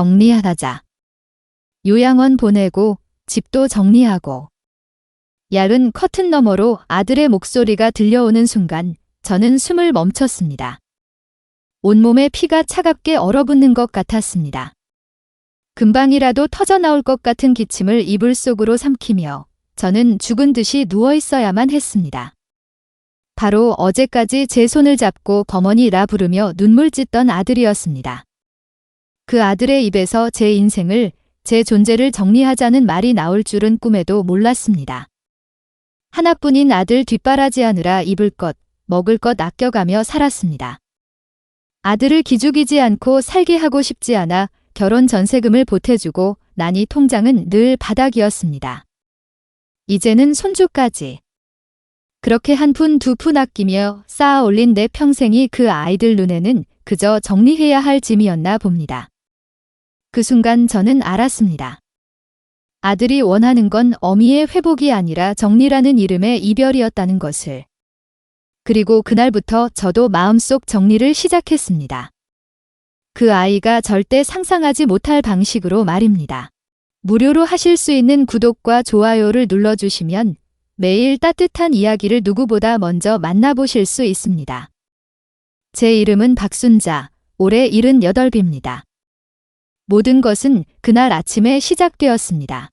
정리하자. 요양원 보내고 집도 정리하고. 얇은 커튼 너머로 아들의 목소리가 들려오는 순간 저는 숨을 멈췄습니다. 온몸에 피가 차갑게 얼어붙는 것 같았습니다. 금방이라도 터져나올 것 같은 기침을 이불 속으로 삼키며 저는 죽은 듯이 누워 있어야만 했습니다. 바로 어제까지 제 손을 잡고 범원이라 부르며 눈물 찢던 아들이었습니다. 그 아들의 입에서 제 인생을, 제 존재를 정리하자는 말이 나올 줄은 꿈에도 몰랐습니다. 하나뿐인 아들 뒷바라지하느라 입을 것, 먹을 것 아껴가며 살았습니다. 아들을 기죽이지 않고 살게 하고 싶지 않아 결혼 전세금을 보태주고 나니 통장은 늘 바닥이었습니다. 이제는 손주까지. 그렇게 한 푼 두 푼 아끼며 쌓아 올린 내 평생이 그 아이들 눈에는 그저 정리해야 할 짐이었나 봅니다. 그 순간 저는 알았습니다. 아들이 원하는 건 어미의 회복이 아니라 정리라는 이름의 이별이었다는 것을. 그리고 그날부터 저도 마음속 정리를 시작했습니다. 그 아이가 절대 상상하지 못할 방식으로 말입니다. 무료로 하실 수 있는 구독과 좋아요를 눌러주시면 매일 따뜻한 이야기를 누구보다 먼저 만나보실 수 있습니다. 제 이름은 박순자, 올해 78입니다. 모든 것은 그날 아침에 시작되었습니다.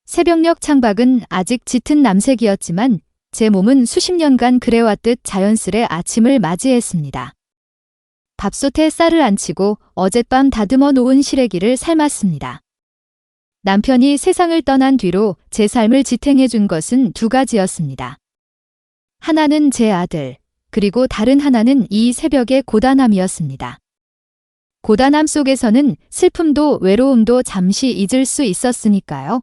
새벽녘 창밖은 아직 짙은 남색이었지만 제 몸은 수십 년간 그래왔듯 자연스레 아침을 맞이했습니다. 밥솥에 쌀을 안치고 어젯밤 다듬어 놓은 시래기를 삶았습니다. 남편이 세상을 떠난 뒤로 제 삶을 지탱해 준 것은 두 가지였습니다. 하나는 제 아들, 그리고 다른 하나는 이 새벽의 고단함이었습니다. 고단함 속에서는 슬픔도 외로움도 잠시 잊을 수 있었으니까요.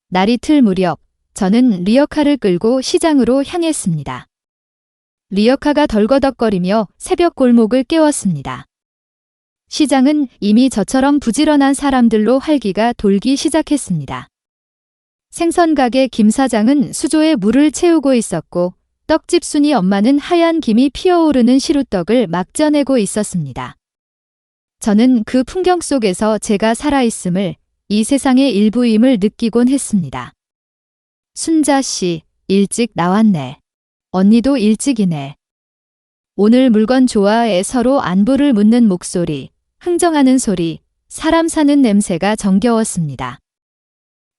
날이 틀 무렵 저는 리어카를 끌고 시장으로 향했습니다. 리어카가 덜거덕거리며 새벽 골목을 깨웠습니다. 시장은 이미 저처럼 부지런한 사람들로 활기가 돌기 시작했습니다. 생선가게 김 사장은 수조에 물을 채우고 있었고 떡집 순이 엄마는 하얀 김이 피어오르는 시루떡을 막 쪄내고 있었습니다. 저는 그 풍경 속에서 제가 살아있음을, 이 세상의 일부임을 느끼곤 했습니다. 순자 씨, 일찍 나왔네. 언니도 일찍이네. 오늘 물건 좋아해 서로 안부를 묻는 목소리, 흥정하는 소리, 사람 사는 냄새가 정겨웠습니다.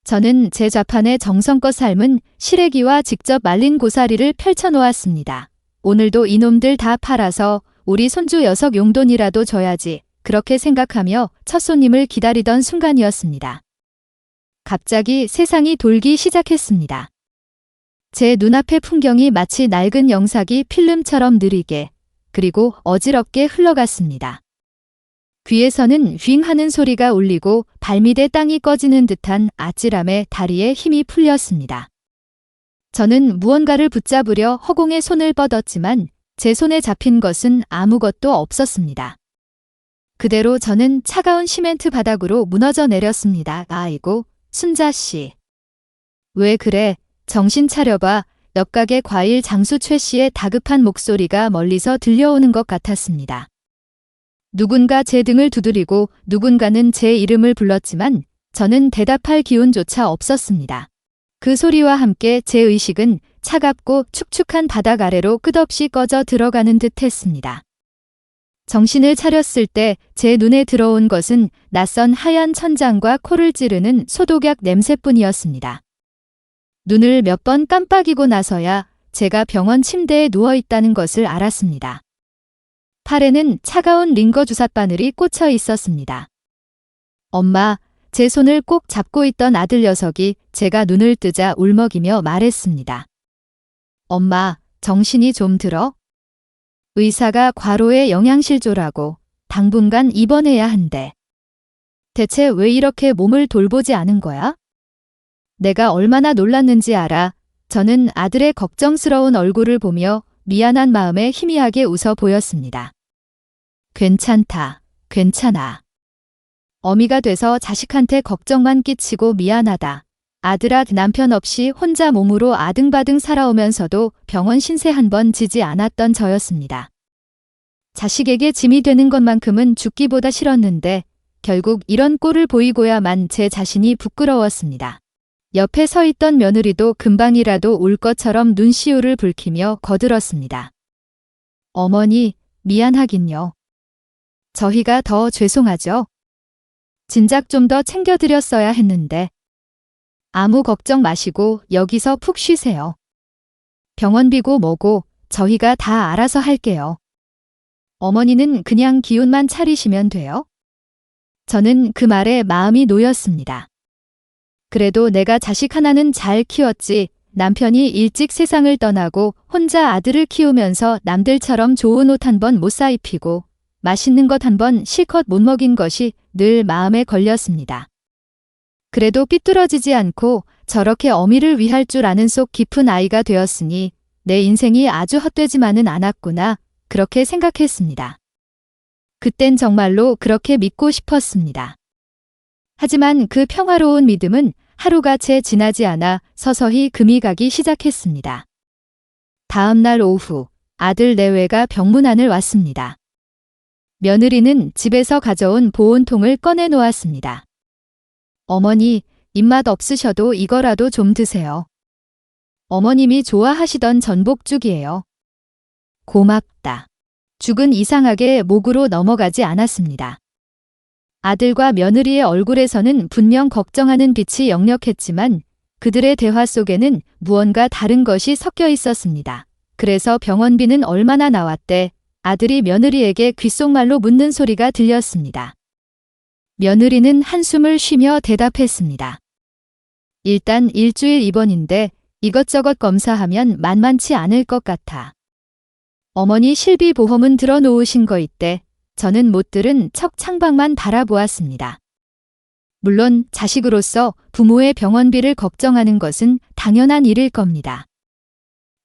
저는 제 좌판에 정성껏 삶은 시래기와 직접 말린 고사리를 펼쳐놓았습니다. 오늘도 이놈들 다 팔아서 우리 손주 녀석 용돈이라도 줘야지. 그렇게 생각하며 첫 손님을 기다리던 순간이었습니다. 갑자기 세상이 돌기 시작했습니다. 제 눈앞의 풍경이 마치 낡은 영상이 필름처럼 느리게, 그리고 어지럽게 흘러갔습니다. 귀에서는 윙 하는 소리가 울리고 발밑에 땅이 꺼지는 듯한 아찔함에 다리에 힘이 풀렸습니다. 저는 무언가를 붙잡으려 허공에 손을 뻗었지만 제 손에 잡힌 것은 아무것도 없었습니다. 그대로 저는 차가운 시멘트 바닥으로 무너져 내렸습니다. 아이고, 순자 씨. 왜 그래? 정신 차려봐. 옆 가게 과일 장수 최 씨의 다급한 목소리가 멀리서 들려오는 것 같았습니다. 누군가 제 등을 두드리고 누군가는 제 이름을 불렀지만 저는 대답할 기운조차 없었습니다. 그 소리와 함께 제 의식은 차갑고 축축한 바닥 아래로 끝없이 꺼져 들어가는 듯 했습니다. 정신을 차렸을 때 제 눈에 들어온 것은 낯선 하얀 천장과 코를 찌르는 소독약 냄새뿐이었습니다. 눈을 몇 번 깜빡이고 나서야 제가 병원 침대에 누워있다는 것을 알았습니다. 팔에는 차가운 링거 주사바늘이 꽂혀 있었습니다. 엄마, 제 손을 꼭 잡고 있던 아들 녀석이 제가 눈을 뜨자 울먹이며 말했습니다. 엄마, 정신이 좀 들어? 의사가 과로에 영양실조라고 당분간 입원해야 한대. 대체 왜 이렇게 몸을 돌보지 않은 거야? 내가 얼마나 놀랐는지 알아. 저는 아들의 걱정스러운 얼굴을 보며 미안한 마음에 희미하게 웃어 보였습니다. 괜찮다. 괜찮아. 어미가 돼서 자식한테 걱정만 끼치고 미안하다. 아들아, 남편 없이 혼자 몸으로 아등바등 살아오면서도 병원 신세 한 번 지지 않았던 저였습니다. 자식에게 짐이 되는 것만큼은 죽기보다 싫었는데 결국 이런 꼴을 보이고야만 제 자신이 부끄러웠습니다. 옆에 서 있던 며느리도 금방이라도 울 것처럼 눈시울을 붉히며 거들었습니다. 어머니, 미안하긴요. 저희가 더 죄송하죠. 진작 좀 더 챙겨드렸어야 했는데. 아무 걱정 마시고 여기서 푹 쉬세요. 병원비고 뭐고 저희가 다 알아서 할게요. 어머니는 그냥 기운만 차리시면 돼요. 저는 그 말에 마음이 놓였습니다. 그래도 내가 자식 하나는 잘 키웠지. 남편이 일찍 세상을 떠나고 혼자 아들을 키우면서 남들처럼 좋은 옷 한 번 못 사 입히고 맛있는 것 한 번 실컷 못 먹인 것이 늘 마음에 걸렸습니다. 그래도 삐뚤어지지 않고 저렇게 어미를 위할 줄 아는 속 깊은 아이가 되었으니 내 인생이 아주 헛되지만은 않았구나, 그렇게 생각했습니다. 그땐 정말로 그렇게 믿고 싶었습니다. 하지만 그 평화로운 믿음은 하루가 채 지나지 않아 서서히 금이 가기 시작했습니다. 다음 날 오후 아들 내외가 병문안을 왔습니다. 며느리는 집에서 가져온 보온통을 꺼내 놓았습니다. 어머니, 입맛 없으셔도 이거라도 좀 드세요. 어머님이 좋아하시던 전복죽이에요. 고맙다. 죽은 이상하게 목으로 넘어가지 않았습니다. 아들과 며느리의 얼굴에서는 분명 걱정하는 빛이 역력했지만 그들의 대화 속에는 무언가 다른 것이 섞여 있었습니다. 그래서 병원비는 얼마나 나왔대? 아들이 며느리에게 귓속말로 묻는 소리가 들렸습니다. 며느리는 한숨을 쉬며 대답했습니다. 일단 일주일 입원인데 이것저것 검사하면 만만치 않을 것 같아. 어머니 실비보험은 들어놓으신 거 있대. 저는 못 들은 척 창밖만 바라보았습니다. 물론 자식으로서 부모의 병원비를 걱정하는 것은 당연한 일일 겁니다.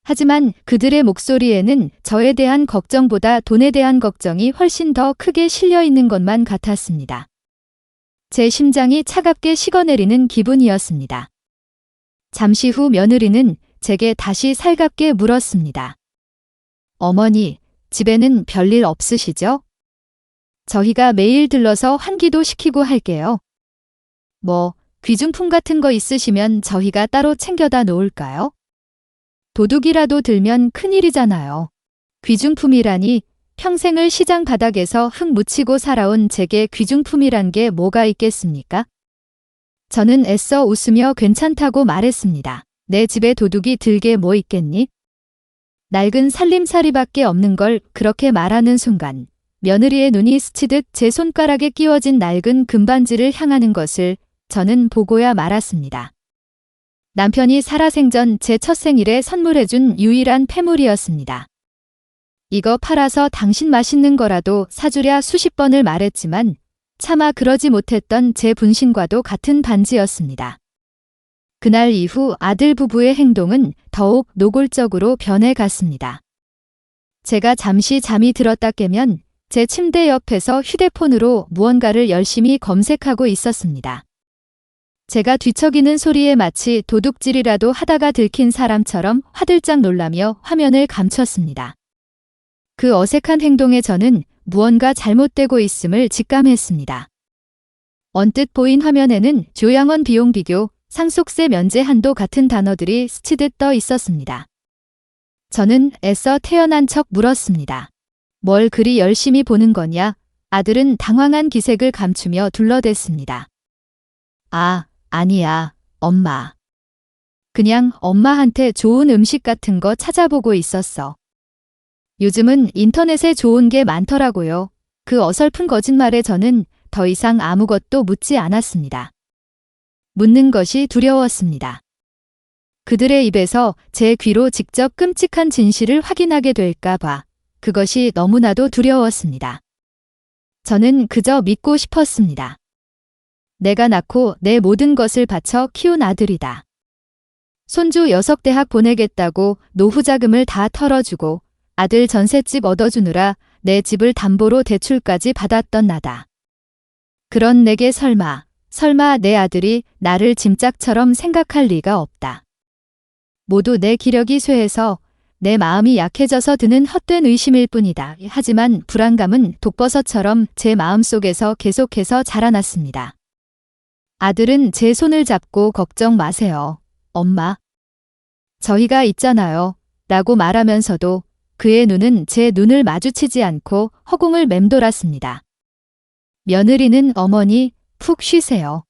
하지만 그들의 목소리에는 저에 대한 걱정보다 돈에 대한 걱정이 훨씬 더 크게 실려 있는 것만 같았습니다. 제 심장이 차갑게 식어내리는 기분이었습니다. 잠시 후 며느리는 제게 다시 살갑게 물었습니다. 어머니, 집에는 별일 없으시죠? 저희가 매일 들러서 환기도 시키고 할게요. 뭐, 귀중품 같은 거 있으시면 저희가 따로 챙겨다 놓을까요? 도둑이라도 들면 큰일이잖아요. 귀중품이라니 평생을 시장 바닥에서 흙 묻히고 살아온 제게 귀중품이란 게 뭐가 있겠습니까? 저는 애써 웃으며 괜찮다고 말했습니다. 내 집에 도둑이 들게 뭐 있겠니? 낡은 살림살이밖에 없는 걸 그렇게 말하는 순간 며느리의 눈이 스치듯 제 손가락에 끼워진 낡은 금반지를 향하는 것을 저는 보고야 말았습니다. 남편이 살아생전 제 첫 생일에 선물해준 유일한 폐물이었습니다. 이거 팔아서 당신 맛있는 거라도 사주랴 수십 번을 말했지만 차마 그러지 못했던 제 분신과도 같은 반지였습니다. 그날 이후 아들 부부의 행동은 더욱 노골적으로 변해갔습니다. 제가 잠시 잠이 들었다 깨면 제 침대 옆에서 휴대폰으로 무언가를 열심히 검색하고 있었습니다. 제가 뒤척이는 소리에 마치 도둑질이라도 하다가 들킨 사람처럼 화들짝 놀라며 화면을 감췄습니다. 그 어색한 행동에 저는 무언가 잘못되고 있음을 직감했습니다. 언뜻 보인 화면에는 조양원 비용 비교, 상속세 면제 한도 같은 단어들이 스치듯 떠 있었습니다. 저는 애써 태연한 척 물었습니다. 뭘 그리 열심히 보는 거냐? 아들은 당황한 기색을 감추며 둘러댔습니다. 아, 아니야, 엄마. 그냥 엄마한테 좋은 음식 같은 거 찾아보고 있었어. 요즘은 인터넷에 좋은 게 많더라고요. 그 어설픈 거짓말에 저는 더 이상 아무것도 묻지 않았습니다. 묻는 것이 두려웠습니다. 그들의 입에서 제 귀로 직접 끔찍한 진실을 확인하게 될까 봐 그것이 너무나도 두려웠습니다. 저는 그저 믿고 싶었습니다. 내가 낳고 내 모든 것을 바쳐 키운 아들이다. 손주 녀석대학 보내겠다고 노후 자금을 다 털어주고 아들 전셋집 얻어주느라 내 집을 담보로 대출까지 받았던 나다. 그런 내게 설마 내 아들이 나를 짐짝처럼 생각할 리가 없다. 모두 내 기력이 쇠해서 내 마음이 약해져서 드는 헛된 의심일 뿐이다. 하지만 불안감은 독버섯처럼 제 마음속에서 계속해서 자라났습니다. 아들은 제 손을 잡고 걱정 마세요. 엄마. 저희가 있잖아요. 라고 말하면서도 그의 눈은 제 눈을 마주치지 않고 허공을 맴돌았습니다. 며느리는 어머니, 푹 쉬세요.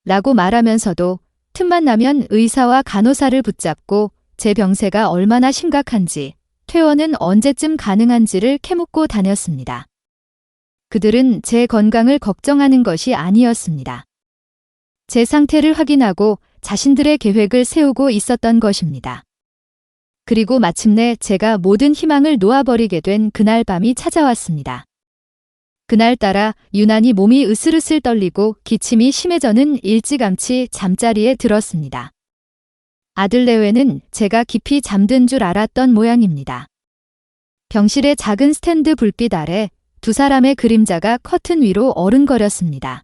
라고 말하면서도 틈만 나면 의사와 간호사를 붙잡고 제 병세가 얼마나 심각한지, 퇴원은 언제쯤 가능한지를 캐묻고 다녔습니다. 그들은 제 건강을 걱정하는 것이 아니었습니다. 제 상태를 확인하고 자신들의 계획을 세우고 있었던 것입니다. 그리고 마침내 제가 모든 희망을 놓아버리게 된 그날 밤이 찾아왔습니다. 그날따라 유난히 몸이 으슬으슬 떨리고 기침이 심해져는 일찌감치 잠자리에 들었습니다. 아들 내외는 제가 깊이 잠든 줄 알았던 모양입니다. 병실의 작은 스탠드 불빛 아래 두 사람의 그림자가 커튼 위로 어른거렸습니다.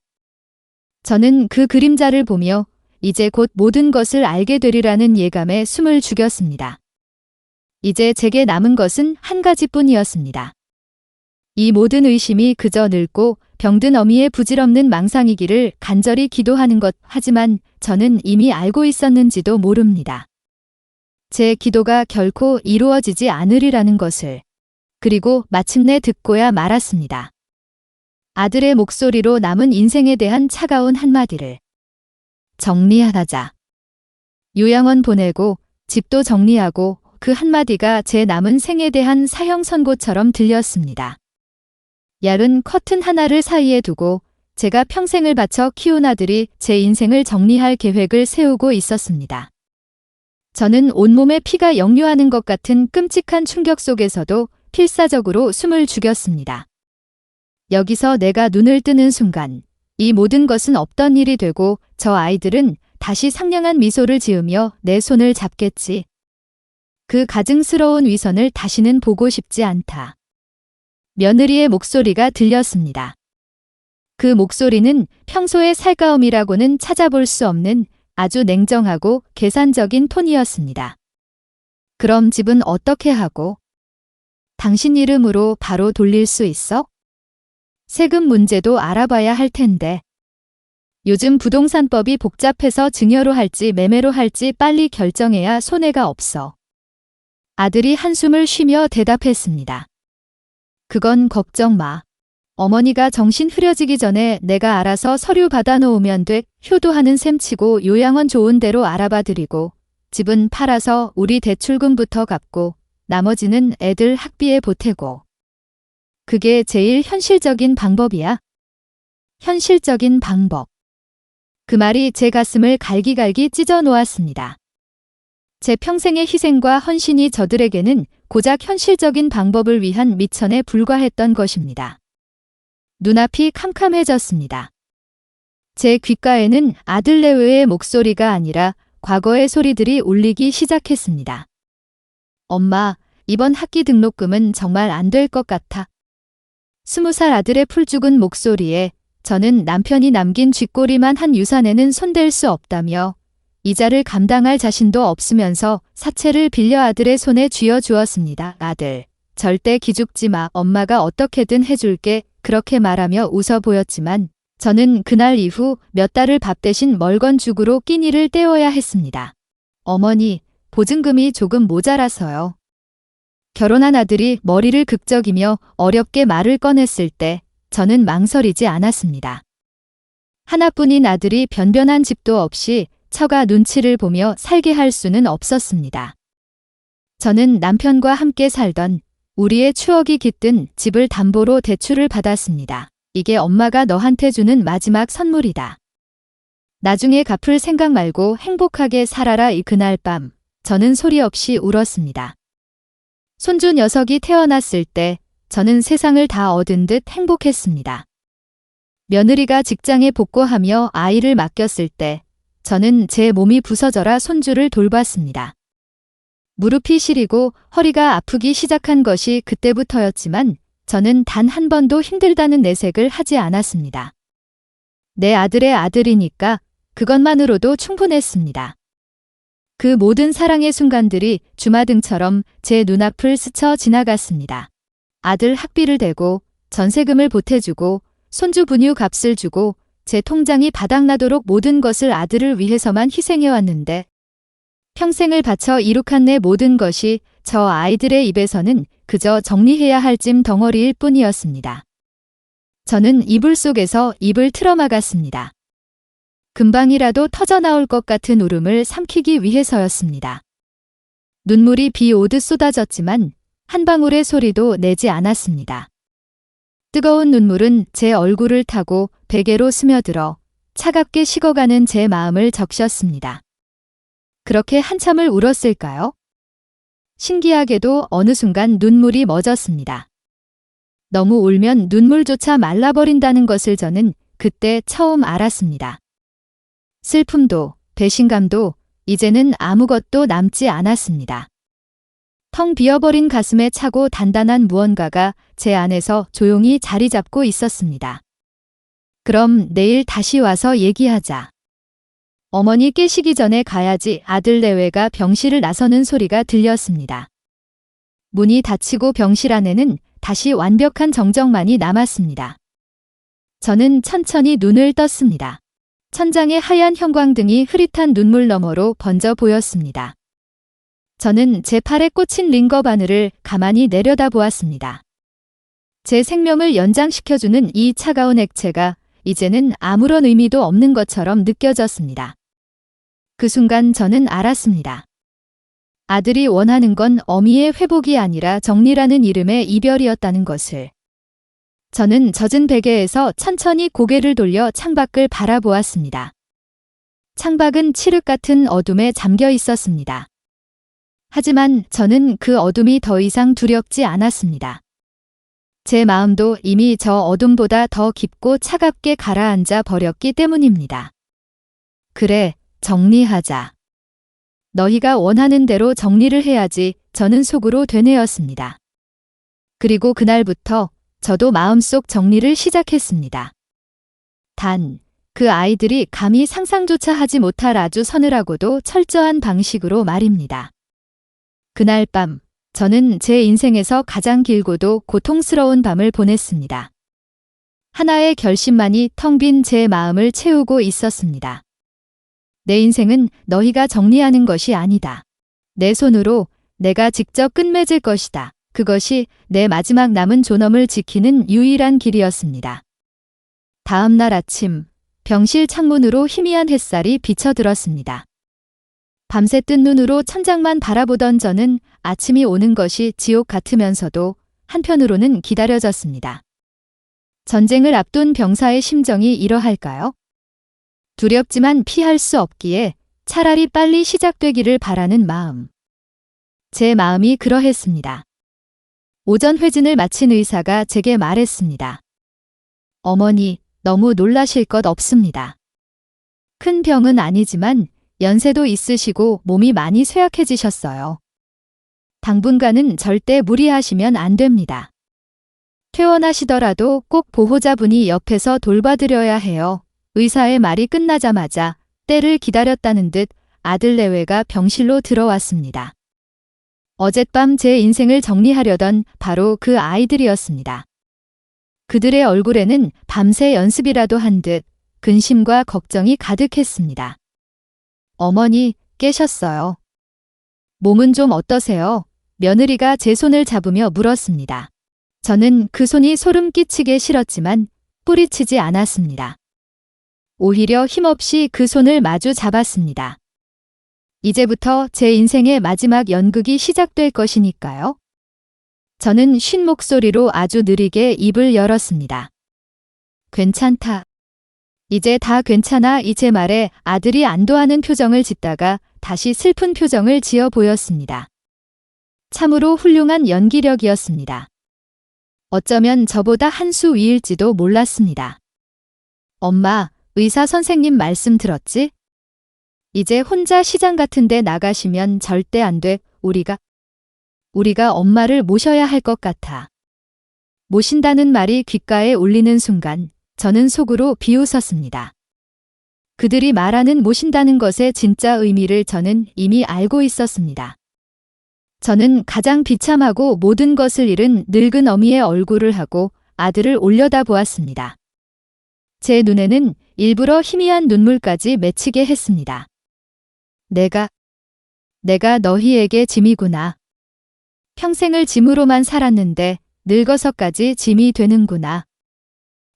저는 그 그림자를 보며 이제 곧 모든 것을 알게 되리라는 예감에 숨을 죽였습니다. 이제 제게 남은 것은 한 가지뿐이었습니다. 이 모든 의심이 그저 늙고 병든 어미의 부질없는 망상이기를 간절히 기도하는 것. 하지만 저는 이미 알고 있었는지도 모릅니다. 제 기도가 결코 이루어지지 않으리라는 것을. 그리고 마침내 듣고야 말았습니다. 아들의 목소리로 남은 인생에 대한 차가운 한마디를. 정리하자. 요양원 보내고 집도 정리하고 그 한마디가 제 남은 생에 대한 사형 선고처럼 들렸습니다. 얇은 커튼 하나를 사이에 두고 제가 평생을 바쳐 키운 아들이 제 인생을 정리할 계획을 세우고 있었습니다. 저는 온몸에 피가 역류하는 것 같은 끔찍한 충격 속에서도 필사적으로 숨을 죽였습니다. 여기서 내가 눈을 뜨는 순간 이 모든 것은 없던 일이 되고 저 아이들은 다시 상냥한 미소를 지으며 내 손을 잡겠지. 그 가증스러운 위선을 다시는 보고 싶지 않다. 며느리의 목소리가 들렸습니다. 그 목소리는 평소의 살가움이라고는 찾아볼 수 없는 아주 냉정하고 계산적인 톤이었습니다. 그럼 집은 어떻게 하고? 당신 이름으로 바로 돌릴 수 있어? 세금 문제도 알아봐야 할 텐데. 요즘 부동산법이 복잡해서 증여로 할지 매매로 할지 빨리 결정해야 손해가 없어. 아들이 한숨을 쉬며 대답했습니다. 그건 걱정 마. 어머니가 정신 흐려지기 전에 내가 알아서 서류 받아놓으면 돼. 효도하는 셈치고 요양원 좋은 데로 알아봐 드리고 집은 팔아서 우리 대출금부터 갚고 나머지는 애들 학비에 보태고. 그게 제일 현실적인 방법이야. 현실적인 방법. 그 말이 제 가슴을 갈기갈기 찢어 놓았습니다. 제 평생의 희생과 헌신이 저들에게는 고작 현실적인 방법을 위한 미천에 불과했던 것입니다. 눈앞이 캄캄해졌습니다. 제 귓가에는 아들 내외의 목소리가 아니라 과거의 소리들이 울리기 시작했습니다. 엄마, 이번 학기 등록금은 정말 안 될 것 같아. 20살 아들의 풀죽은 목소리에 저는 남편이 남긴 쥐꼬리만 한 유산에는 손댈 수 없다며 이자를 감당할 자신도 없으면서 사채를 빌려 아들의 손에 쥐어 주었습니다. 아들, 절대 기죽지 마. 엄마가 어떻게든 해줄게. 그렇게 말하며 웃어 보였지만 저는 그날 이후 몇 달을 밥 대신 멀건 죽으로 끼니를 때워야 했습니다. 어머니, 보증금이 조금 모자라서요. 결혼한 아들이 머리를 극적이며 어렵게 말을 꺼냈을 때 저는 망설이지 않았습니다. 하나뿐인 아들이 변변한 집도 없이 처가 눈치를 보며 살게 할 수는 없었습니다. 저는 남편과 함께 살던 우리의 추억이 깃든 집을 담보로 대출을 받았습니다. 이게 엄마가 너한테 주는 마지막 선물이다. 나중에 갚을 생각 말고 행복하게 살아라. 그날 밤 저는 소리 없이 울었습니다. 손주 녀석이 태어났을 때 저는 세상을 다 얻은 듯 행복했습니다. 며느리가 직장에 복귀하며 아이를 맡겼을 때 저는 제 몸이 부서져라 손주를 돌봤습니다. 무릎이 시리고 허리가 아프기 시작한 것이 그때부터였지만 저는 단 한 번도 힘들다는 내색을 하지 않았습니다. 내 아들의 아들이니까 그것만으로도 충분했습니다. 그 모든 사랑의 순간들이 주마등처럼 제 눈앞을 스쳐 지나갔습니다. 아들 학비를 대고 전세금을 보태주고 손주 분유 값을 주고 제 통장이 바닥나도록 모든 것을 아들을 위해서만 희생해왔는데 평생을 바쳐 이룩한 내 모든 것이 저 아이들의 입에서는 그저 정리해야 할 짐 덩어리일 뿐이었습니다. 저는 이불 속에서 입을 틀어막았습니다. 금방이라도 터져나올 것 같은 울음을 삼키기 위해서였습니다. 눈물이 비 오듯 쏟아졌지만 한 방울의 소리도 내지 않았습니다. 뜨거운 눈물은 제 얼굴을 타고 베개로 스며들어 차갑게 식어가는 제 마음을 적셨습니다. 그렇게 한참을 울었을까요? 신기하게도 어느 순간 눈물이 멎었습니다. 너무 울면 눈물조차 말라버린다는 것을 저는 그때 처음 알았습니다. 슬픔도 배신감도 이제는 아무것도 남지 않았습니다. 텅 비어버린 가슴에 차고 단단한 무언가가 제 안에서 조용히 자리 잡고 있었습니다. 그럼 내일 다시 와서 얘기하자. 어머니 깨시기 전에 가야지. 아들 내외가 병실을 나서는 소리가 들렸습니다. 문이 닫히고 병실 안에는 다시 완벽한 정적만이 남았습니다. 저는 천천히 눈을 떴습니다. 천장의 하얀 형광등이 흐릿한 눈물 너머로 번져 보였습니다. 저는 제 팔에 꽂힌 링거 바늘을 가만히 내려다보았습니다. 제 생명을 연장시켜주는 이 차가운 액체가 이제는 아무런 의미도 없는 것처럼 느껴졌습니다. 그 순간 저는 알았습니다. 아들이 원하는 건 어미의 회복이 아니라 정리라는 이름의 이별이었다는 것을. 저는 젖은 베개에서 천천히 고개를 돌려 창밖을 바라보았습니다. 창밖은 칠흑 같은 어둠에 잠겨 있었습니다. 하지만 저는 그 어둠이 더 이상 두렵지 않았습니다. 제 마음도 이미 저 어둠보다 더 깊고 차갑게 가라앉아 버렸기 때문입니다. 그래, 정리하자. 너희가 원하는 대로 정리를 해야지. 저는 속으로 되뇌었습니다. 그리고 그날부터 저도 마음속 정리를 시작했습니다. 단, 그 아이들이 감히 상상조차 하지 못할 아주 서늘하고도 철저한 방식으로 말입니다. 그날 밤, 저는 제 인생에서 가장 길고도 고통스러운 밤을 보냈습니다. 하나의 결심만이 텅 빈 제 마음을 채우고 있었습니다. 내 인생은 너희가 정리하는 것이 아니다. 내 손으로 내가 직접 끝맺을 것이다. 그것이 내 마지막 남은 존엄을 지키는 유일한 길이었습니다. 다음 날 아침, 병실 창문으로 희미한 햇살이 비쳐들었습니다. 밤새 뜬 눈으로 천장만 바라보던 저는 아침이 오는 것이 지옥 같으면서도 한편으로는 기다려졌습니다. 전쟁을 앞둔 병사의 심정이 이러할까요? 두렵지만 피할 수 없기에 차라리 빨리 시작되기를 바라는 마음. 제 마음이 그러했습니다. 오전 회진을 마친 의사가 제게 말했습니다. 어머니, 너무 놀라실 것 없습니다. 큰 병은 아니지만 연세도 있으시고 몸이 많이 쇠약해지셨어요. 당분간은 절대 무리하시면 안 됩니다. 퇴원하시더라도 꼭 보호자분이 옆에서 돌봐드려야 해요. 의사의 말이 끝나자마자 때를 기다렸다는 듯 아들 내외가 병실로 들어왔습니다. 어젯밤 제 인생을 정리하려던 바로 그 아이들이었습니다. 그들의 얼굴에는 밤새 연습이라도 한 듯 근심과 걱정이 가득했습니다. 어머니, 깨셨어요. 몸은 좀 어떠세요? 며느리가 제 손을 잡으며 물었습니다. 저는 그 손이 소름 끼치게 싫었지만 뿌리치지 않았습니다. 오히려 힘없이 그 손을 마주 잡았습니다. 이제부터 제 인생의 마지막 연극이 시작될 것이니까요. 저는 쉰 목소리로 아주 느리게 입을 열었습니다. 괜찮다. 이제 다 괜찮아. 이 제 말에 아들이 안도하는 표정을 짓다가 다시 슬픈 표정을 지어 보였습니다. 참으로 훌륭한 연기력이었습니다. 어쩌면 저보다 한 수 위일지도 몰랐습니다. 엄마, 의사 선생님 말씀 들었지? 이제 혼자 시장 같은 데 나가시면 절대 안 돼. 우리가 엄마를 모셔야 할 것 같아. 모신다는 말이 귓가에 울리는 순간 저는 속으로 비웃었습니다. 그들이 말하는 모신다는 것의 진짜 의미를 저는 이미 알고 있었습니다. 저는 가장 비참하고 모든 것을 잃은 늙은 어미의 얼굴을 하고 아들을 올려다보았습니다. 제 눈에는 일부러 희미한 눈물까지 맺히게 했습니다. 내가 너희에게 짐이구나. 평생을 짐으로만 살았는데 늙어서까지 짐이 되는구나.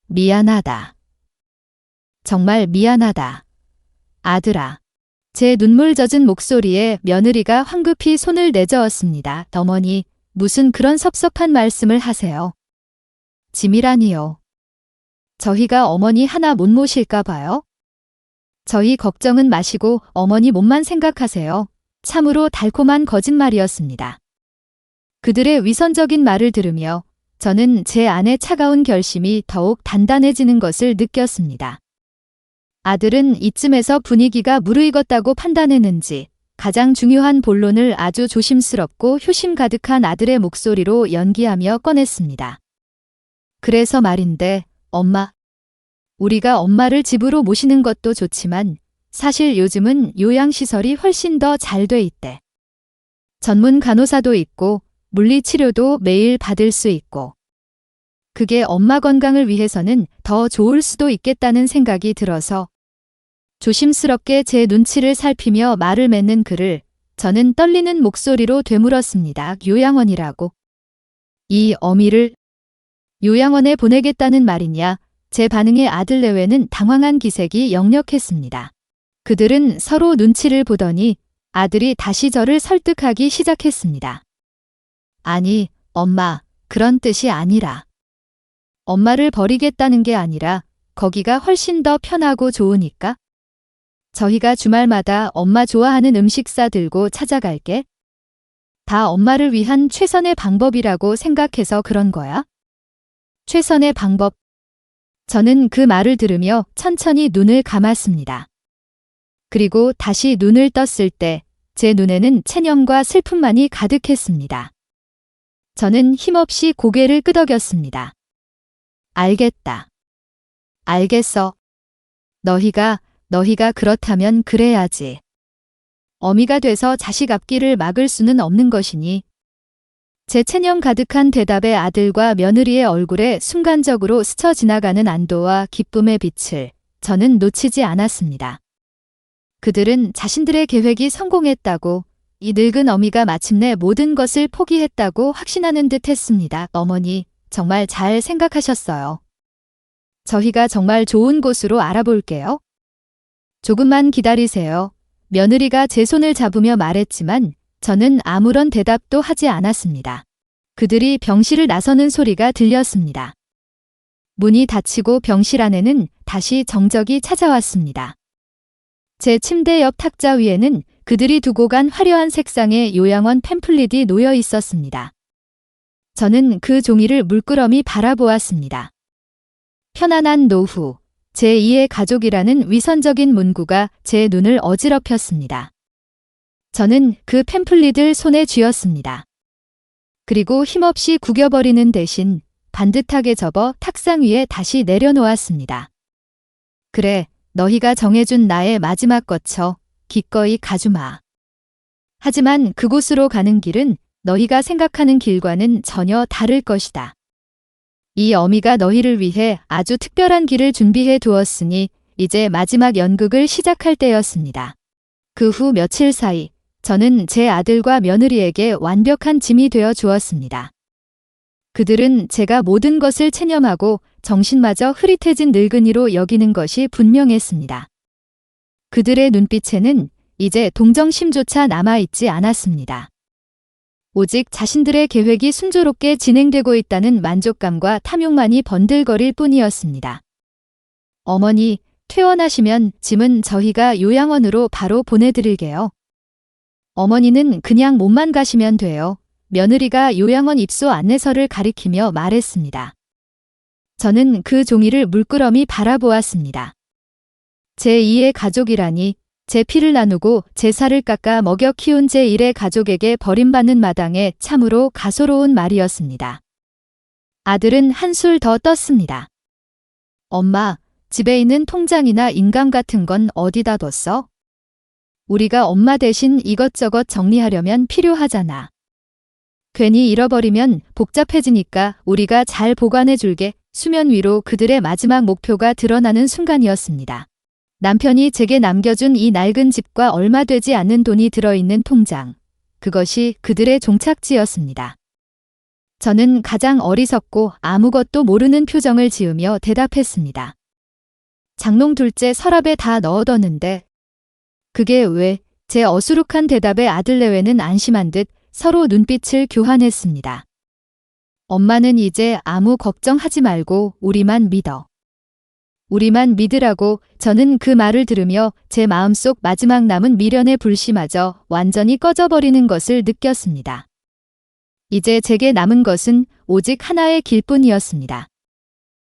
미안하다. 정말 미안하다. 아들아. 제 눈물 젖은 목소리에 며느리가 황급히 손을 내저었습니다. 어머니, 무슨 그런 섭섭한 말씀을 하세요. 짐이라니요. 저희가 어머니 하나 못 모실까 봐요? 저희 걱정은 마시고 어머니 몸만 생각하세요. 참으로 달콤한 거짓말이었습니다. 그들의 위선적인 말을 들으며 저는 제 안의 차가운 결심이 더욱 단단해지는 것을 느꼈습니다. 아들은 이쯤에서 분위기가 무르익었다고 판단했는지 가장 중요한 본론을 아주 조심스럽고 효심 가득한 아들의 목소리로 연기하며 꺼냈습니다. 그래서 말인데, 엄마. 우리가 엄마를 집으로 모시는 것도 좋지만 사실 요즘은 요양시설이 훨씬 더 잘 돼 있대. 전문 간호사도 있고 물리치료도 매일 받을 수 있고. 그게 엄마 건강을 위해서는 더 좋을 수도 있겠다는 생각이 들어서 조심스럽게 제 눈치를 살피며 말을 맺는 그를 저는 떨리는 목소리로 되물었습니다. 요양원이라고. 이 어미를 요양원에 보내겠다는 말이냐? 제 반응에 아들 내외는 당황한 기색이 역력했습니다. 그들은 서로 눈치를 보더니 아들이 다시 저를 설득하기 시작했습니다. 아니, 엄마, 그런 뜻이 아니라. 엄마를 버리겠다는 게 아니라 거기가 훨씬 더 편하고 좋으니까. 저희가 주말마다 엄마 좋아하는 음식 싸들고 찾아갈게. 다 엄마를 위한 최선의 방법이라고 생각해서 그런 거야. 최선의 방법. 저는 그 말을 들으며 천천히 눈을 감았습니다. 그리고 다시 눈을 떴을 때 제 눈에는 체념과 슬픔만이 가득했습니다. 저는 힘없이 고개를 끄덕였습니다. 알겠다. 알겠어. 너희가 그렇다면 그래야지. 어미가 돼서 자식 앞길을 막을 수는 없는 것이니. 제 체념 가득한 대답에 아들과 며느리의 얼굴에 순간적으로 스쳐 지나가는 안도와 기쁨의 빛을 저는 놓치지 않았습니다. 그들은 자신들의 계획이 성공했다고, 이 늙은 어미가 마침내 모든 것을 포기했다고 확신하는 듯 했습니다. 어머니, 정말 잘 생각하셨어요. 저희가 정말 좋은 곳으로 알아볼게요. 조금만 기다리세요. 며느리가 제 손을 잡으며 말했지만 저는 아무런 대답도 하지 않았습니다. 그들이 병실을 나서는 소리가 들렸습니다. 문이 닫히고 병실 안에는 다시 정적이 찾아왔습니다. 제 침대 옆 탁자 위에는 그들이 두고 간 화려한 색상의 요양원 팸플릿이 놓여 있었습니다. 저는 그 종이를 물끄러미 바라보았습니다. 편안한 노후, 제2의 가족이라는 위선적인 문구가 제 눈을 어지럽혔습니다. 저는 그 팸플릿을 손에 쥐었습니다. 그리고 힘없이 구겨버리는 대신 반듯하게 접어 탁상 위에 다시 내려놓았습니다. 그래, 너희가 정해준 나의 마지막 거처, 기꺼이 가주마. 하지만 그곳으로 가는 길은 너희가 생각하는 길과는 전혀 다를 것이다. 이 어미가 너희를 위해 아주 특별한 길을 준비해 두었으니 이제 마지막 연극을 시작할 때였습니다. 그 후 며칠 사이 저는 제 아들과 며느리에게 완벽한 짐이 되어 주었습니다. 그들은 제가 모든 것을 체념하고 정신마저 흐릿해진 늙은이로 여기는 것이 분명했습니다. 그들의 눈빛에는 이제 동정심조차 남아있지 않았습니다. 오직 자신들의 계획이 순조롭게 진행되고 있다는 만족감과 탐욕만이 번들거릴 뿐이었습니다. 어머니, 퇴원하시면 짐은 저희가 요양원으로 바로 보내드릴게요. 어머니는 그냥 몸만 가시면 돼요. 며느리가 요양원 입소 안내서를 가리키며 말했습니다. 저는 그 종이를 물끄러미 바라보았습니다. 제2의 가족이라니, 제 피를 나누고 제 살을 깎아 먹여 키운 제1의 가족에게 버림받는 마당에 참으로 가소로운 말이었습니다. 아들은 한술 더 떴습니다. 엄마, 집에 있는 통장이나 인감 같은 건 어디다 뒀어? 우리가 엄마 대신 이것저것 정리하려면 필요하잖아. 괜히 잃어버리면 복잡해지니까 우리가 잘 보관해 줄게. 수면 위로 그들의 마지막 목표가 드러나는 순간이었습니다. 남편이 제게 남겨준 이 낡은 집과 얼마 되지 않는 돈이 들어있는 통장. 그것이 그들의 종착지였습니다. 저는 가장 어리석고 아무것도 모르는 표정을 지으며 대답했습니다. 장롱 둘째 서랍에 다 넣어뒀는데. 그게 왜? 제 어수룩한 대답에 아들 내외는 안심한 듯 서로 눈빛을 교환했습니다. 엄마는 이제 아무 걱정하지 말고 우리만 믿어. 우리만 믿으라고. 저는 그 말을 들으며 제 마음속 마지막 남은 미련의 불씨마저 완전히 꺼져버리는 것을 느꼈습니다. 이제 제게 남은 것은 오직 하나의 길뿐이었습니다.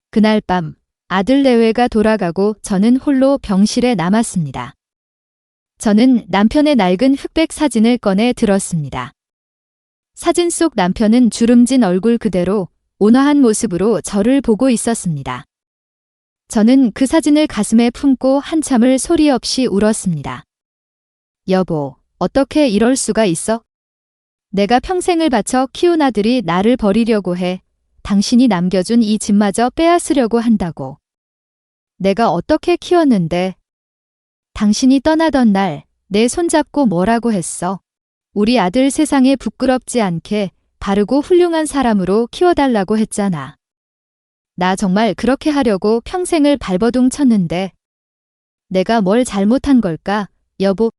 그날 밤 아들 내외가 돌아가고 저는 홀로 병실에 남았습니다. 저는 남편의 낡은 흑백 사진을 꺼내 들었습니다. 사진 속 남편은 주름진 얼굴 그대로 온화한 모습으로 저를 보고 있었습니다. 저는 그 사진을 가슴에 품고 한참을 소리 없이 울었습니다. 여보, 어떻게 이럴 수가 있어? 내가 평생을 바쳐 키운 아들이 나를 버리려고 해. 당신이 남겨준 이 집마저 빼앗으려고 한다고. 내가 어떻게 키웠는데. 당신이 떠나던 날 내 손잡고 뭐라고 했어? 우리 아들 세상에 부끄럽지 않게 바르고 훌륭한 사람으로 키워달라고 했잖아. 나 정말 그렇게 하려고 평생을 발버둥 쳤는데. 내가 뭘 잘못한 걸까, 여보?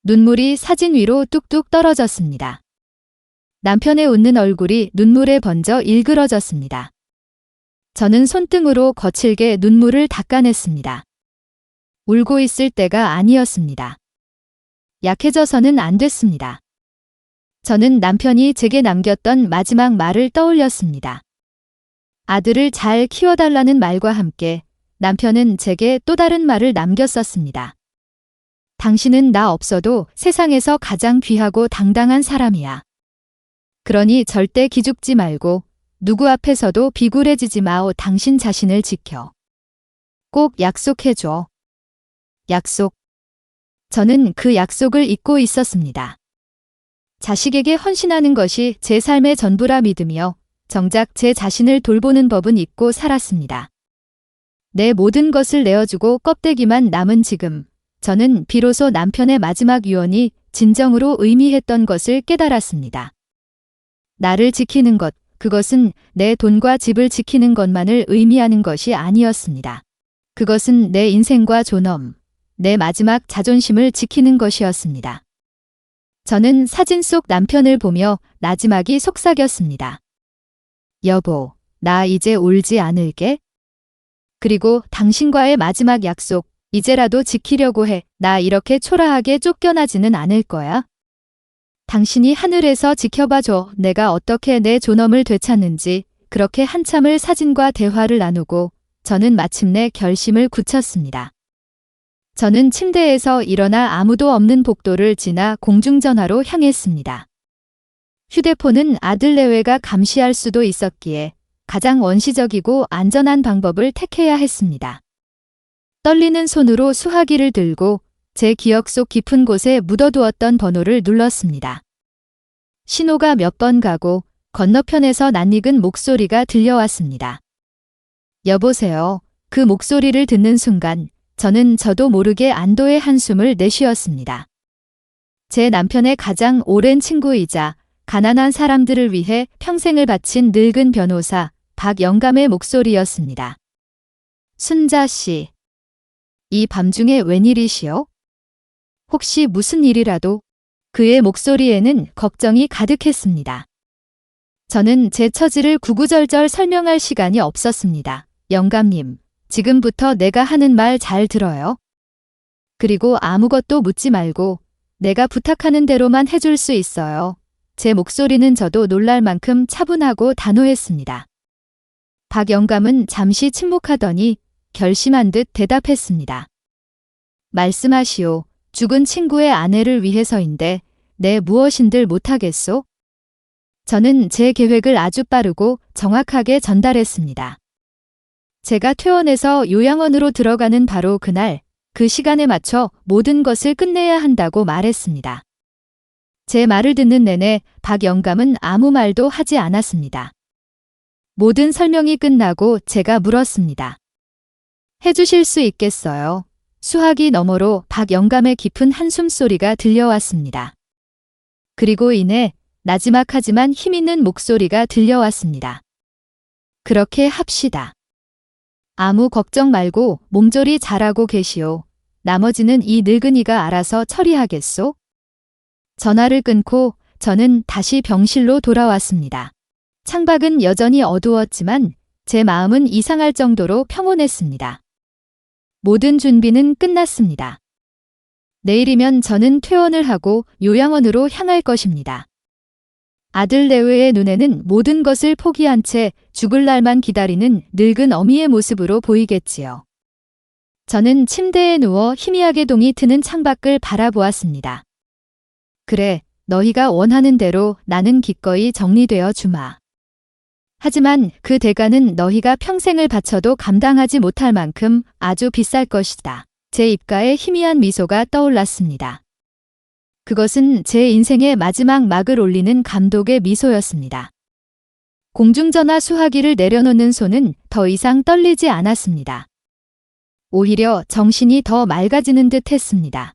눈물이 사진 위로 뚝뚝 떨어졌습니다. 남편의 웃는 얼굴이 눈물에 번져 일그러졌습니다. 저는 손등으로 거칠게 눈물을 닦아냈습니다. 울고 있을 때가 아니었습니다. 약해져서는 안 됐습니다. 저는 남편이 제게 남겼던 마지막 말을 떠올렸습니다. 아들을 잘 키워달라는 말과 함께 남편은 제게 또 다른 말을 남겼었습니다. 당신은 나 없어도 세상에서 가장 귀하고 당당한 사람이야. 그러니 절대 기죽지 말고 누구 앞에서도 비굴해지지 마오. 당신 자신을 지켜. 꼭 약속해줘. 약속. 저는 그 약속을 잊고 있었습니다. 자식에게 헌신하는 것이 제 삶의 전부라 믿으며 정작 제 자신을 돌보는 법은 잊고 살았습니다. 내 모든 것을 내어주고 껍데기만 남은 지금, 저는 비로소 남편의 마지막 유언이 진정으로 의미했던 것을 깨달았습니다. 나를 지키는 것, 그것은 내 돈과 집을 지키는 것만을 의미하는 것이 아니었습니다. 그것은 내 인생과 존엄, 내 마지막 자존심을 지키는 것이었습니다. 저는 사진 속 남편을 보며 나지막이 속삭였습니다. 여보, 나 이제 울지 않을게. 그리고 당신과의 마지막 약속, 이제라도 지키려고 해. 나 이렇게 초라하게 쫓겨나지는 않을 거야. 당신이 하늘에서 지켜봐줘. 내가 어떻게 내 존엄을 되찾는지. 그렇게 한참을 사진과 대화를 나누고 저는 마침내 결심을 굳혔습니다. 저는 침대에서 일어나 아무도 없는 복도를 지나 공중전화로 향했습니다. 휴대폰은 아들 내외가 감시할 수도 있었기에 가장 원시적이고 안전한 방법을 택해야 했습니다. 떨리는 손으로 수화기를 들고 제 기억 속 깊은 곳에 묻어두었던 번호를 눌렀습니다. 신호가 몇 번 가고 건너편에서 낯익은 목소리가 들려왔습니다. 여보세요. 그 목소리를 듣는 순간 저는 저도 모르게 안도의 한숨을 내쉬었습니다. 제 남편의 가장 오랜 친구이자 가난한 사람들을 위해 평생을 바친 늙은 변호사 박영감의 목소리였습니다. 순자 씨, 이 밤중에 웬일이시오? 혹시 무슨 일이라도? 그의 목소리에는 걱정이 가득했습니다. 저는 제 처지를 구구절절 설명할 시간이 없었습니다. 영감님, 지금부터 내가 하는 말 잘 들어요. 그리고 아무것도 묻지 말고 내가 부탁하는 대로만 해줄 수 있어요. 제 목소리는 저도 놀랄 만큼 차분하고 단호했습니다. 박영감은 잠시 침묵하더니 결심한 듯 대답했습니다. 말씀하시오. 죽은 친구의 아내를 위해서인데 내 무엇인들 못하겠소? 저는 제 계획을 아주 빠르고 정확하게 전달했습니다. 제가 퇴원해서 요양원으로 들어가는 바로 그날, 그 시간에 맞춰 모든 것을 끝내야 한다고 말했습니다. 제 말을 듣는 내내 박 영감은 아무 말도 하지 않았습니다. 모든 설명이 끝나고 제가 물었습니다. 해주실 수 있겠어요? 수화기 너머로 박 영감의 깊은 한숨 소리가 들려왔습니다. 그리고 이내 나지막하지만 힘있는 목소리가 들려왔습니다. 그렇게 합시다. 아무 걱정 말고 몸조리 잘하고 계시오. 나머지는 이 늙은이가 알아서 처리하겠소? 전화를 끊고 저는 다시 병실로 돌아왔습니다. 창밖은 여전히 어두웠지만 제 마음은 이상할 정도로 평온했습니다. 모든 준비는 끝났습니다. 내일이면 저는 퇴원을 하고 요양원으로 향할 것입니다. 아들 내외의 눈에는 모든 것을 포기한 채 죽을 날만 기다리는 늙은 어미의 모습으로 보이겠지요. 저는 침대에 누워 희미하게 동이 트는 창밖을 바라보았습니다. 그래, 너희가 원하는 대로 나는 기꺼이 정리되어 주마. 하지만 그 대가는 너희가 평생을 바쳐도 감당하지 못할 만큼 아주 비쌀 것이다. 제 입가에 희미한 미소가 떠올랐습니다. 그것은 제 인생의 마지막 막을 올리는 감독의 미소였습니다. 공중전화 수화기를 내려놓는 손은 더 이상 떨리지 않았습니다. 오히려 정신이 더 맑아지는 듯 했습니다.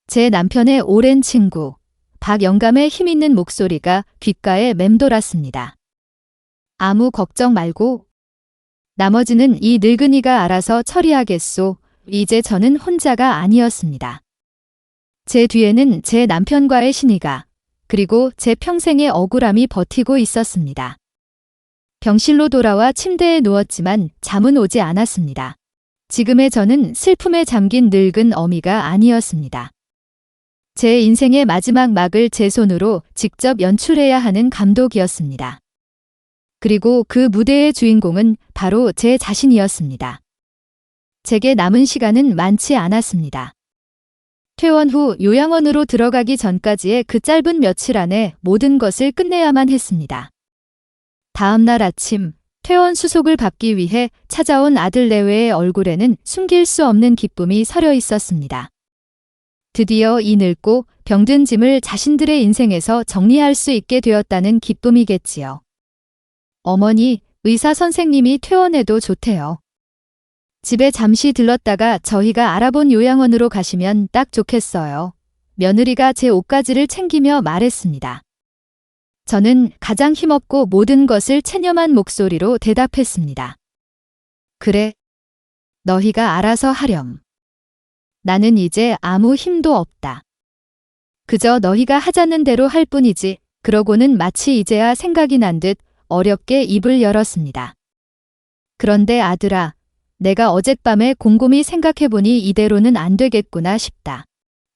제 남편의 오랜 친구, 박 영감의 힘있는 목소리가 귓가에 맴돌았습니다. 아무 걱정 말고 나머지는 이 늙은이가 알아서 처리하겠소. 이제 저는 혼자가 아니었습니다. 제 뒤에는 제 남편과의 신의가 그리고 제 평생의 억울함이 버티고 있었습니다. 병실로 돌아와 침대에 누웠지만 잠은 오지 않았습니다. 지금의 저는 슬픔에 잠긴 늙은 어미가 아니었습니다. 제 인생의 마지막 막을 제 손으로 직접 연출해야 하는 감독이었습니다. 그리고 그 무대의 주인공은 바로 제 자신이었습니다. 제게 남은 시간은 많지 않았습니다. 퇴원 후 요양원으로 들어가기 전까지의 그 짧은 며칠 안에 모든 것을 끝내야만 했습니다. 다음 날 아침, 퇴원 수속을 받기 위해 찾아온 아들 내외의 얼굴에는 숨길 수 없는 기쁨이 서려 있었습니다. 드디어 이 늙고 병든 짐을 자신들의 인생에서 정리할 수 있게 되었다는 기쁨이겠지요. 어머니, 의사 선생님이 퇴원해도 좋대요. 집에 잠시 들렀다가 저희가 알아본 요양원으로 가시면 딱 좋겠어요. 며느리가 제 옷가지를 챙기며 말했습니다. 저는 가장 힘없고 모든 것을 체념한 목소리로 대답했습니다. 그래, 너희가 알아서 하렴. 나는 이제 아무 힘도 없다. 그저 너희가 하자는 대로 할 뿐이지. 그러고는 마치 이제야 생각이 난 듯 어렵게 입을 열었습니다. 그런데 아들아, 내가 어젯밤에 곰곰이 생각해보니 이대로는 안 되겠구나 싶다.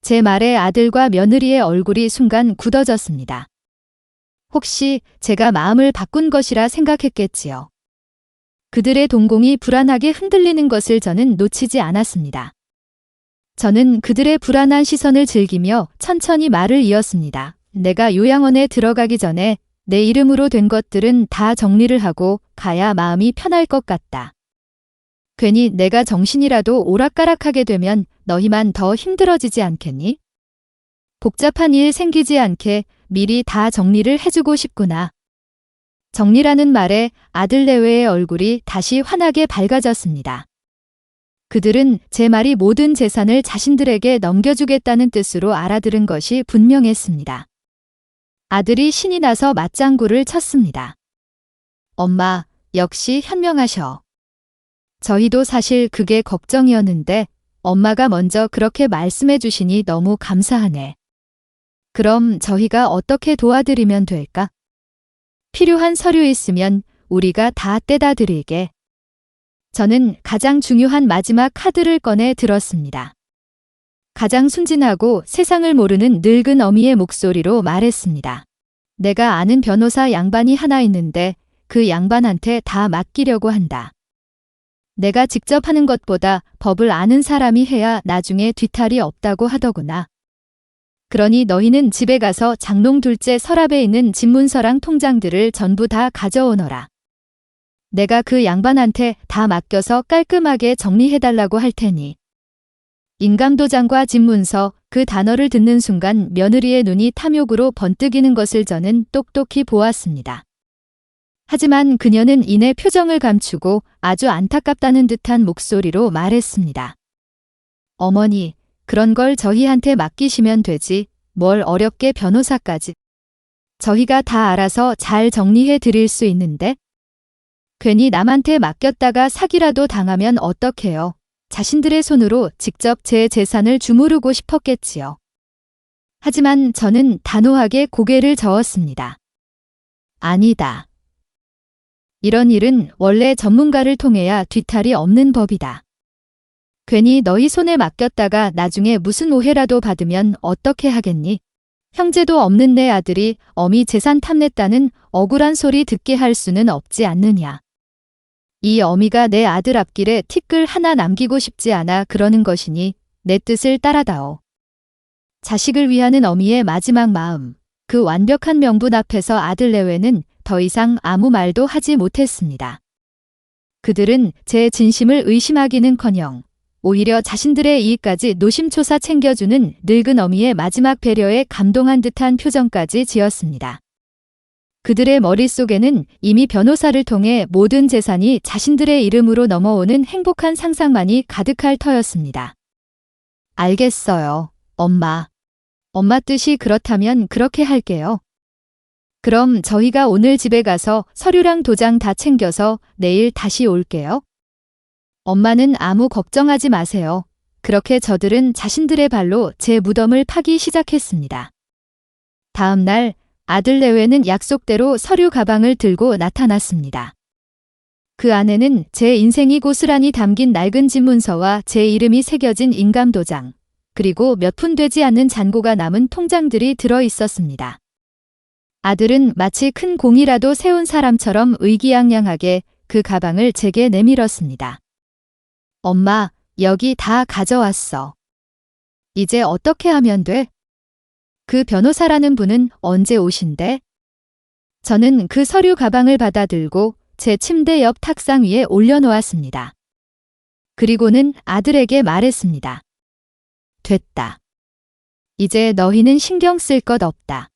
제 말에 아들과 며느리의 얼굴이 순간 굳어졌습니다. 혹시 제가 마음을 바꾼 것이라 생각했겠지요. 그들의 동공이 불안하게 흔들리는 것을 저는 놓치지 않았습니다. 저는 그들의 불안한 시선을 즐기며 천천히 말을 이었습니다. 내가 요양원에 들어가기 전에 내 이름으로 된 것들은 다 정리를 하고 가야 마음이 편할 것 같다. 괜히 내가 정신이라도 오락가락하게 되면 너희만 더 힘들어지지 않겠니? 복잡한 일 생기지 않게 미리 다 정리를 해주고 싶구나. 정리라는 말에 아들 내외의 얼굴이 다시 환하게 밝아졌습니다. 그들은 제 말이 모든 재산을 자신들에게 넘겨주겠다는 뜻으로 알아들은 것이 분명했습니다. 아들이 신이 나서 맞장구를 쳤습니다. 엄마, 역시 현명하셔. 저희도 사실 그게 걱정이었는데 엄마가 먼저 그렇게 말씀해 주시니 너무 감사하네. 그럼 저희가 어떻게 도와드리면 될까? 필요한 서류 있으면 우리가 다 떼다 드리게. 저는 가장 중요한 마지막 카드를 꺼내 들었습니다. 가장 순진하고 세상을 모르는 늙은 어미의 목소리로 말했습니다. 내가 아는 변호사 양반이 하나 있는데 그 양반한테 다 맡기려고 한다. 내가 직접 하는 것보다 법을 아는 사람이 해야 나중에 뒤탈이 없다고 하더구나. 그러니 너희는 집에 가서 장롱 둘째 서랍에 있는 집문서랑 통장들을 전부 다 가져오너라. 내가 그 양반한테 다 맡겨서 깔끔하게 정리해달라고 할 테니. 인감도장과 집문서 그 단어를 듣는 순간 며느리의 눈이 탐욕으로 번뜩이는 것을 저는 똑똑히 보았습니다. 하지만 그녀는 이내 표정을 감추고 아주 안타깝다는 듯한 목소리로 말했습니다. 어머니, 그런 걸 저희한테 맡기시면 되지, 뭘 어렵게 변호사까지. 저희가 다 알아서 잘 정리해 드릴 수 있는데? 괜히 남한테 맡겼다가 사기라도 당하면 어떡해요. 자신들의 손으로 직접 제 재산을 주무르고 싶었겠지요. 하지만 저는 단호하게 고개를 저었습니다. 아니다. 이런 일은 원래 전문가를 통해야 뒤탈이 없는 법이다. 괜히 너희 손에 맡겼다가 나중에 무슨 오해라도 받으면 어떻게 하겠니? 형제도 없는 내 아들이 어미 재산 탐냈다는 억울한 소리 듣게 할 수는 없지 않느냐. 이 어미가 내 아들 앞길에 티끌 하나 남기고 싶지 않아 그러는 것이니 내 뜻을 따라다오. 자식을 위하는 어미의 마지막 마음, 그 완벽한 명분 앞에서 아들 내외는 더 이상 아무 말도 하지 못했습니다. 그들은 제 진심을 의심하기는커녕 오히려 자신들의 이익까지 노심초사 챙겨주는 늙은 어미의 마지막 배려에 감동한 듯한 표정까지 지었습니다. 그들의 머릿속에는 이미 변호사를 통해 모든 재산이 자신들의 이름으로 넘어오는 행복한 상상만이 가득할 터였습니다. 알겠어요, 엄마. 엄마 뜻이 그렇다면 그렇게 할게요. 그럼 저희가 오늘 집에 가서 서류랑 도장 다 챙겨서 내일 다시 올게요. 엄마는 아무 걱정하지 마세요. 그렇게 저들은 자신들의 발로 제 무덤을 파기 시작했습니다. 다음 날 아들 내외는 약속대로 서류 가방을 들고 나타났습니다. 그 안에는 제 인생이 고스란히 담긴 낡은 집문서와 제 이름이 새겨진 인감도장, 그리고 몇 푼 되지 않는 잔고가 남은 통장들이 들어 있었습니다. 아들은 마치 큰 공이라도 세운 사람처럼 의기양양하게 그 가방을 제게 내밀었습니다. 엄마, 여기 다 가져왔어. 이제 어떻게 하면 돼? 그 변호사라는 분은 언제 오신대? 저는 그 서류 가방을 받아들고 제 침대 옆 탁상 위에 올려놓았습니다. 그리고는 아들에게 말했습니다. 됐다. 이제 너희는 신경 쓸 것 없다.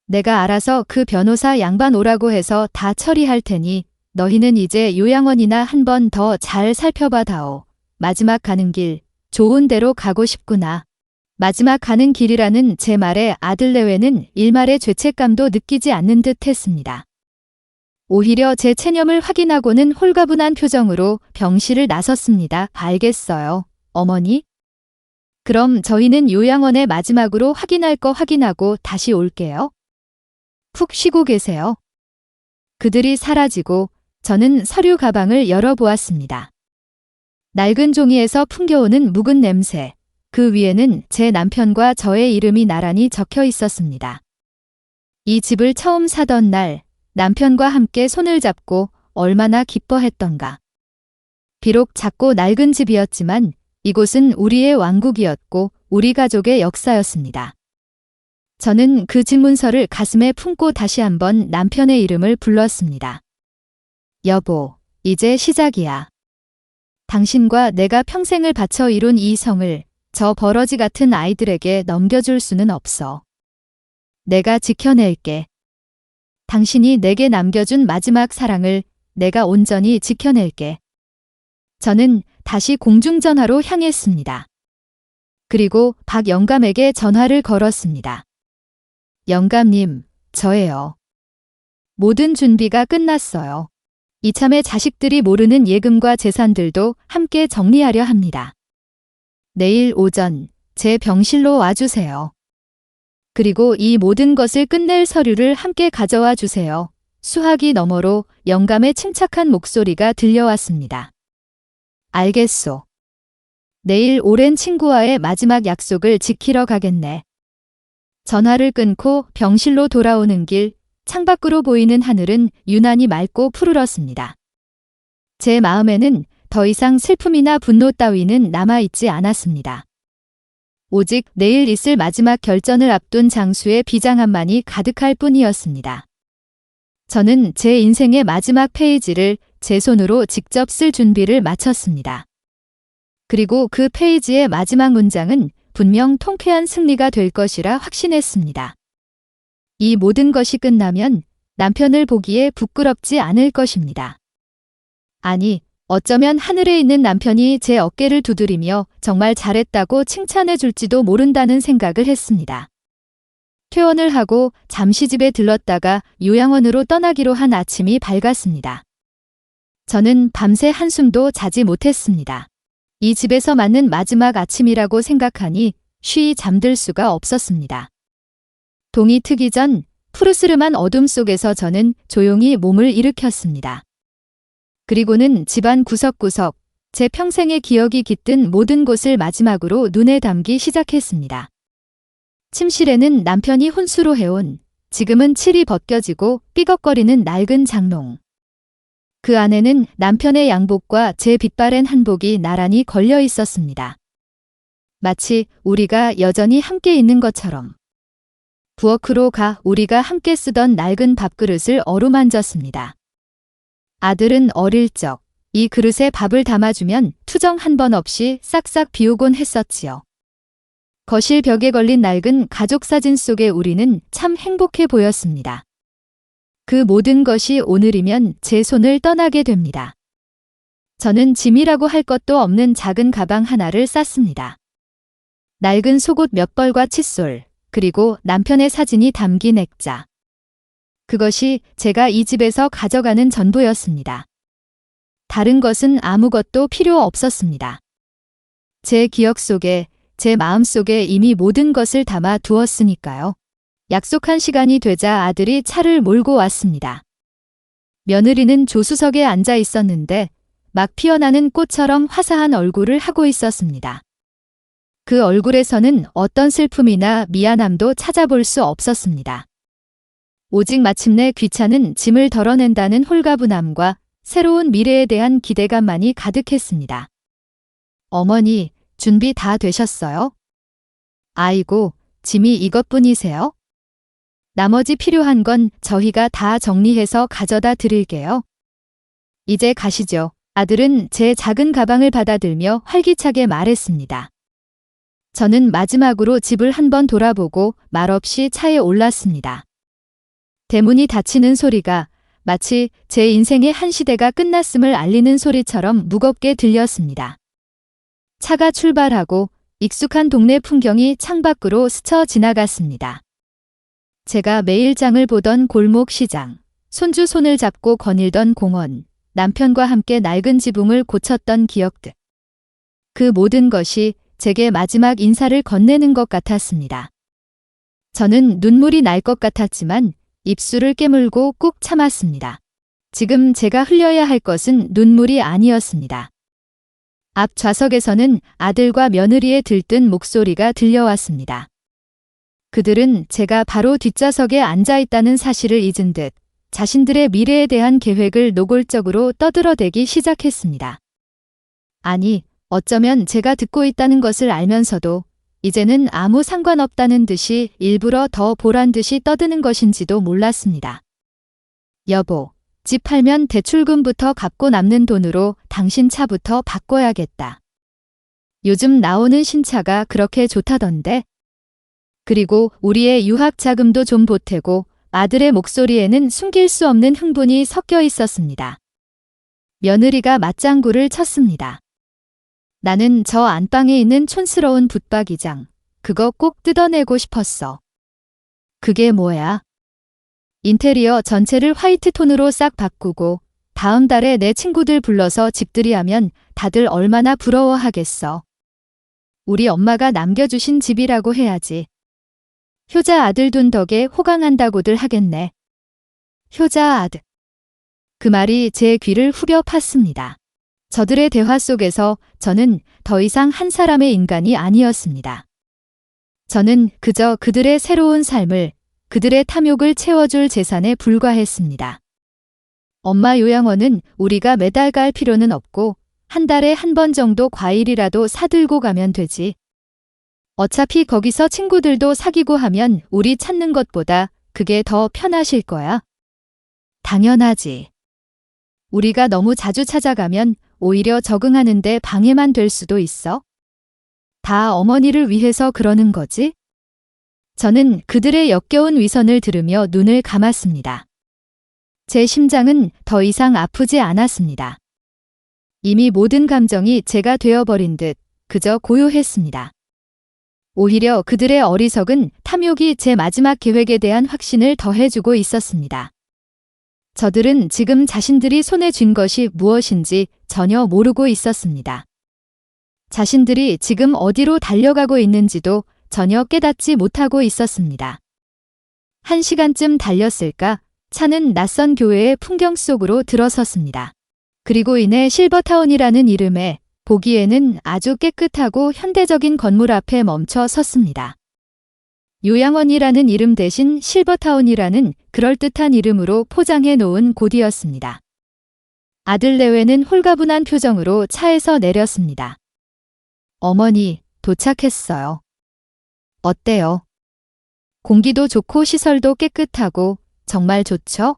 내가 알아서 그 변호사 양반 오라고 해서 다 처리할 테니 너희는 이제 요양원이나 한 번 더 잘 살펴봐 다오. 마지막 가는 길, 좋은 데로 가고 싶구나. 마지막 가는 길이라는 제 말에 아들 내외는 일말의 죄책감도 느끼지 않는 듯 했습니다. 오히려 제 체념을 확인하고는 홀가분한 표정으로 병실을 나섰습니다. 알겠어요, 어머니. 그럼 저희는 요양원에 마지막으로 확인할 거 확인하고 다시 올게요. 푹 쉬고 계세요. 그들이 사라지고 저는 서류 가방을 열어보았습니다. 낡은 종이에서 풍겨오는 묵은 냄새, 그 위에는 제 남편과 저의 이름이 나란히 적혀 있었습니다. 이 집을 처음 사던 날 남편과 함께 손을 잡고 얼마나 기뻐했던가. 비록 작고 낡은 집이었지만 이곳은 우리의 왕국이었고 우리 가족의 역사였습니다. 저는 그 집문서를 가슴에 품고 다시 한번 남편의 이름을 불렀습니다. 여보, 이제 시작이야. 당신과 내가 평생을 바쳐 이룬 이 성을 저 버러지 같은 아이들에게 넘겨줄 수는 없어. 내가 지켜낼게. 당신이 내게 남겨준 마지막 사랑을 내가 온전히 지켜낼게. 저는 다시 공중전화로 향했습니다. 그리고 박 영감에게 전화를 걸었습니다. 영감님, 저예요. 모든 준비가 끝났어요. 이참에 자식들이 모르는 예금과 재산들도 함께 정리하려 합니다. 내일 오전 제 병실로 와주세요. 그리고 이 모든 것을 끝낼 서류를 함께 가져와 주세요. 수화기 너머로 영감의 침착한 목소리가 들려왔습니다. 알겠소. 내일 오랜 친구와의 마지막 약속을 지키러 가겠네. 전화를 끊고 병실로 돌아오는 길, 창밖으로 보이는 하늘은 유난히 맑고 푸르렀습니다. 제 마음에는 더 이상 슬픔이나 분노 따위는 남아있지 않았습니다. 오직 내일 있을 마지막 결전을 앞둔 장수의 비장함만이 가득할 뿐이었습니다. 저는 제 인생의 마지막 페이지를 제 손으로 직접 쓸 준비를 마쳤습니다. 그리고 그 페이지의 마지막 문장은 분명 통쾌한 승리가 될 것이라 확신했습니다. 이 모든 것이 끝나면 남편을 보기에 부끄럽지 않을 것입니다. 아니, 어쩌면 하늘에 있는 남편이 제 어깨를 두드리며 정말 잘했다고 칭찬해 줄지도 모른다는 생각을 했습니다. 퇴원을 하고 잠시 집에 들렀다가 요양원으로 떠나기로 한 아침이 밝았습니다. 저는 밤새 한숨도 자지 못했습니다. 이 집에서 맞는 마지막 아침이라고 생각하니 쉬이 잠들 수가 없었습니다. 동이 트기 전 푸르스름한 어둠 속에서 저는 조용히 몸을 일으켰습니다. 그리고는 집안 구석구석, 제 평생의 기억이 깃든 모든 곳을 마지막으로 눈에 담기 시작했습니다. 침실에는 남편이 혼수로 해온, 지금은 칠이 벗겨지고 삐걱거리는 낡은 장롱. 그 안에는 남편의 양복과 제 빛바랜 한복이 나란히 걸려 있었습니다. 마치 우리가 여전히 함께 있는 것처럼. 부엌으로 가 우리가 함께 쓰던 낡은 밥그릇을 어루만졌습니다. 아들은 어릴 적 이 그릇에 밥을 담아주면 투정 한 번 없이 싹싹 비우곤 했었지요. 거실 벽에 걸린 낡은 가족 사진 속의 우리는 참 행복해 보였습니다. 그 모든 것이 오늘이면 제 손을 떠나게 됩니다. 저는 짐이라고 할 것도 없는 작은 가방 하나를 쌌습니다. 낡은 속옷 몇 벌과 칫솔, 그리고 남편의 사진이 담긴 액자. 그것이 제가 이 집에서 가져가는 전부였습니다. 다른 것은 아무것도 필요 없었습니다. 제 기억 속에, 제 마음 속에 이미 모든 것을 담아 두었으니까요. 약속한 시간이 되자 아들이 차를 몰고 왔습니다. 며느리는 조수석에 앉아 있었는데 막 피어나는 꽃처럼 화사한 얼굴을 하고 있었습니다. 그 얼굴에서는 어떤 슬픔이나 미안함도 찾아볼 수 없었습니다. 오직 마침내 귀찮은 짐을 덜어낸다는 홀가분함과 새로운 미래에 대한 기대감만이 가득했습니다. 어머니, 준비 다 되셨어요? 아이고, 짐이 이것뿐이세요? 나머지 필요한 건 저희가 다 정리해서 가져다 드릴게요. 이제 가시죠. 아들은 제 작은 가방을 받아들며 활기차게 말했습니다. 저는 마지막으로 집을 한번 돌아보고 말없이 차에 올랐습니다. 대문이 닫히는 소리가 마치 제 인생의 한 시대가 끝났음을 알리는 소리처럼 무겁게 들렸습니다. 차가 출발하고 익숙한 동네 풍경이 창밖으로 스쳐 지나갔습니다. 제가 매일 장을 보던 골목 시장, 손주 손을 잡고 거닐던 공원, 남편과 함께 낡은 지붕을 고쳤던 기억들. 그 모든 것이 제게 마지막 인사를 건네는 것 같았습니다. 저는 눈물이 날 것 같았지만 입술을 깨물고 꾹 참았습니다. 지금 제가 흘려야 할 것은 눈물이 아니었습니다. 앞 좌석에서는 아들과 며느리의 들뜬 목소리가 들려왔습니다. 그들은 제가 바로 뒷좌석에 앉아 있다는 사실을 잊은 듯 자신들의 미래에 대한 계획을 노골적으로 떠들어대기 시작했습니다. 아니, 어쩌면 제가 듣고 있다는 것을 알면서도 이제는 아무 상관없다는 듯이 일부러 더 보란 듯이 떠드는 것인지도 몰랐습니다. 여보, 집 팔면 대출금부터 갚고 남는 돈으로 당신 차부터 바꿔야겠다. 요즘 나오는 신차가 그렇게 좋다던데. 그리고 우리의 유학 자금도 좀 보태고 아들의 목소리에는 숨길 수 없는 흥분이 섞여 있었습니다. 며느리가 맞장구를 쳤습니다. 나는 저 안방에 있는 촌스러운 붙박이장, 그거 꼭 뜯어내고 싶었어. 그게 뭐야? 인테리어 전체를 화이트 톤으로 싹 바꾸고 다음 달에 내 친구들 불러서 집들이 하면 다들 얼마나 부러워하겠어. 우리 엄마가 남겨주신 집이라고 해야지. 효자 아들 둔 덕에 호강한다고들 하겠네. 효자 아들. 그 말이 제 귀를 후벼 팠습니다. 저들의 대화 속에서 저는 더 이상 한 사람의 인간이 아니었습니다. 저는 그저 그들의 새로운 삶을, 그들의 탐욕을 채워줄 재산에 불과했습니다. 엄마 요양원은 우리가 매달 갈 필요는 없고 한 달에 한 번 정도 과일이라도 사들고 가면 되지. 어차피 거기서 친구들도 사귀고 하면 우리 찾는 것보다 그게 더 편하실 거야. 당연하지. 우리가 너무 자주 찾아가면 오히려 적응하는데 방해만 될 수도 있어. 다 어머니를 위해서 그러는 거지? 저는 그들의 역겨운 위선을 들으며 눈을 감았습니다. 제 심장은 더 이상 아프지 않았습니다. 이미 모든 감정이 제가 되어버린 듯 그저 고요했습니다. 오히려 그들의 어리석은 탐욕이 제 마지막 계획에 대한 확신을 더해주고 있었습니다. 저들은 지금 자신들이 손에 쥔 것이 무엇인지 전혀 모르고 있었습니다. 자신들이 지금 어디로 달려가고 있는지도 전혀 깨닫지 못하고 있었습니다. 1시간쯤 달렸을까 차는 낯선 교회의 풍경 속으로 들어섰습니다. 그리고 이내 실버타운이라는 이름에 보기에는 아주 깨끗하고 현대적인 건물 앞에 멈춰 섰습니다. 요양원이라는 이름 대신 실버타운이라는 그럴듯한 이름으로 포장해 놓은 곳이었습니다. 아들 내외는 홀가분한 표정으로 차에서 내렸습니다. 어머니, 도착했어요. 어때요? 공기도 좋고 시설도 깨끗하고 정말 좋죠?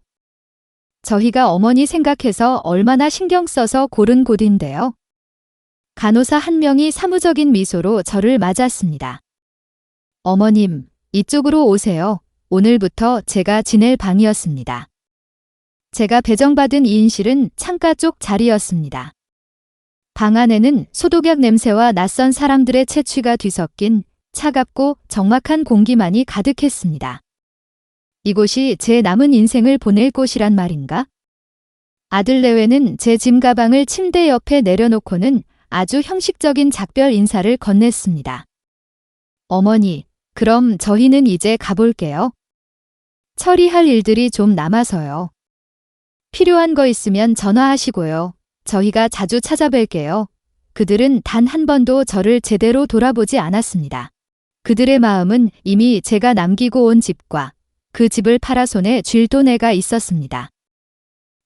저희가 어머니 생각해서 얼마나 신경 써서 고른 곳인데요. 간호사 한 명이 사무적인 미소로 저를 맞았습니다. 어머님, 이쪽으로 오세요. 오늘부터 제가 지낼 방이었습니다. 제가 배정받은 2인실은 창가 쪽 자리였습니다. 방 안에는 소독약 냄새와 낯선 사람들의 채취가 뒤섞인 차갑고 적막한 공기만이 가득했습니다. 이곳이 제 남은 인생을 보낼 곳이란 말인가? 아들 내외는 제 짐 가방을 침대 옆에 내려놓고는 아주 형식적인 작별 인사를 건넸습니다. 어머니, 그럼 저희는 이제 가볼게요. 처리할 일들이 좀 남아서요. 필요한 거 있으면 전화하시고요. 저희가 자주 찾아뵐게요. 그들은 단 한 번도 저를 제대로 돌아보지 않았습니다. 그들의 마음은 이미 제가 남기고 온 집과 그 집을 팔아 손에 쥘 돈에가 있었습니다.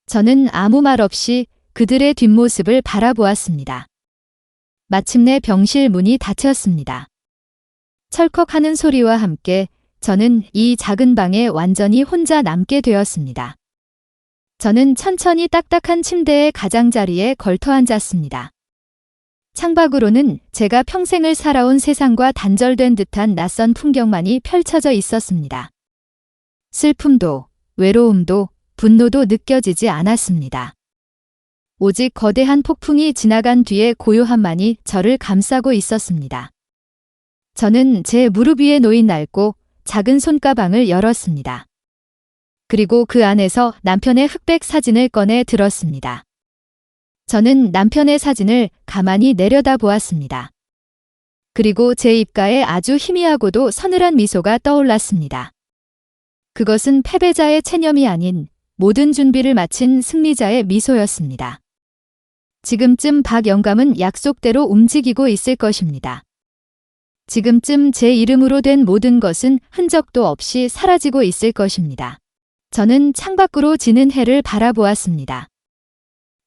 저는 아무 말 없이 그들의 뒷모습을 바라보았습니다. 마침내 병실 문이 닫혔습니다. 철컥하는 소리와 함께 저는 이 작은 방에 완전히 혼자 남게 되었습니다. 저는 천천히 딱딱한 침대의 가장자리에 걸터 앉았습니다. 창밖으로는 제가 평생을 살아온 세상과 단절된 듯한 낯선 풍경만이 펼쳐져 있었습니다. 슬픔도, 외로움도, 분노도 느껴지지 않았습니다. 오직 거대한 폭풍이 지나간 뒤의 고요함만이 저를 감싸고 있었습니다. 저는 제 무릎 위에 놓인 낡고 작은 손가방을 열었습니다. 그리고 그 안에서 남편의 흑백 사진을 꺼내 들었습니다. 저는 남편의 사진을 가만히 내려다보았습니다. 그리고 제 입가에 아주 희미하고도 서늘한 미소가 떠올랐습니다. 그것은 패배자의 체념이 아닌 모든 준비를 마친 승리자의 미소였습니다. 지금쯤 박 영감은 약속대로 움직이고 있을 것입니다. 지금쯤 제 이름으로 된 모든 것은 흔적도 없이 사라지고 있을 것입니다. 저는 창밖으로 지는 해를 바라보았습니다.